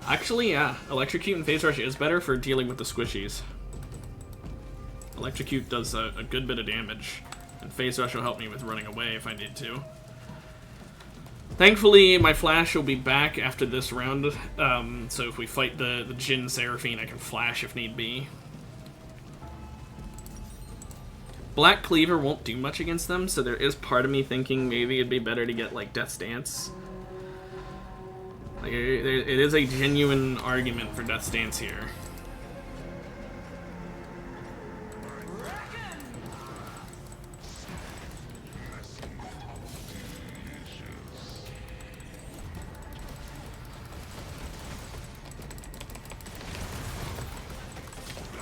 actually, yeah, Electrocute and Phase Rush is better for dealing with the squishies. Electrocute does a good bit of damage. And Phase Rush will help me with running away if I need to. Thankfully, my flash will be back after this round, so if we fight the Jhin Seraphine, I can flash if need be. Black Cleaver won't do much against them, so there is part of me thinking maybe it'd be better to get, like, Death's Dance. Like, it is a genuine argument for Death's Dance here.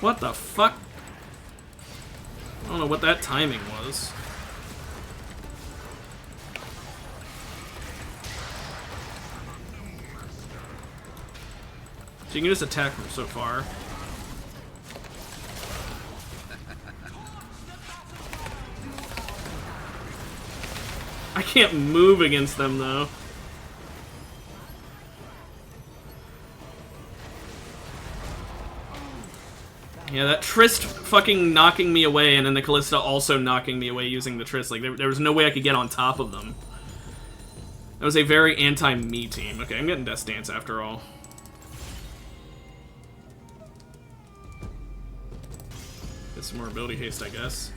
What the fuck? I don't know what that timing was. So you can just attack from so far. I can't move against them though. Yeah, that Trist fucking knocking me away, and then the Callista also knocking me away using the Trist. Like, there was no way I could get on top of them. That was a very anti-me team. Okay, I'm getting Death's Dance after all. Get some more ability haste, I guess.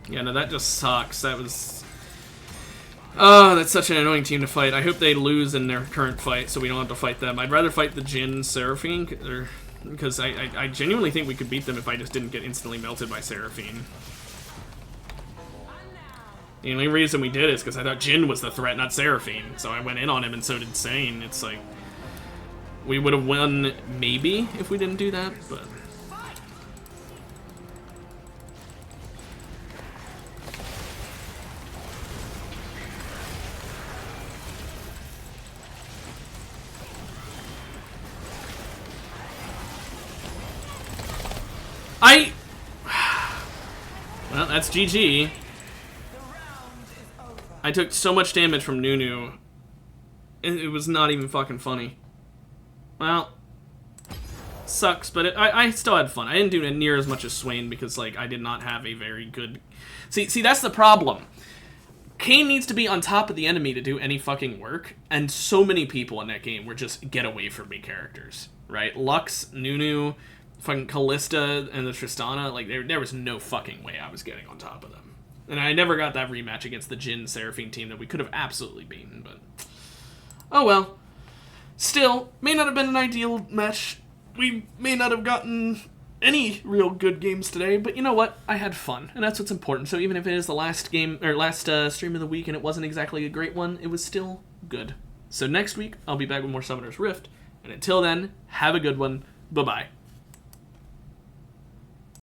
Yeah, no, that just sucks. That was... Oh, that's such an annoying team to fight. I hope they lose in their current fight so we don't have to fight them. I'd rather fight the Jhin Seraphine, because I genuinely think we could beat them if I just didn't get instantly melted by Seraphine. The only reason we did is because I thought Jhin was the threat, not Seraphine. So I went in on him and so did Sane. It's like, we would have won maybe if we didn't do that, but... Well, that's GG. I took so much damage from Nunu. It was not even fucking funny. Well, sucks, but I still had fun. I didn't do near as much as Swain because, like, I did not have a very good... See, that's the problem. Kayn needs to be on top of the enemy to do any fucking work, and so many people in that game were just get away from me characters, right? Lux, Nunu, fucking Callista, and the Tristana, like, there was no fucking way I was getting on top of them. And I never got that rematch against the Jhin Seraphine team that we could have absolutely beaten, but... Oh well. Still, may not have been an ideal match. We may not have gotten any real good games today, but you know what? I had fun, and that's what's important. So even if it is the last game, or last stream of the week, and it wasn't exactly a great one, it was still good. So next week, I'll be back with more Summoner's Rift, and until then, have a good one. Bye-bye.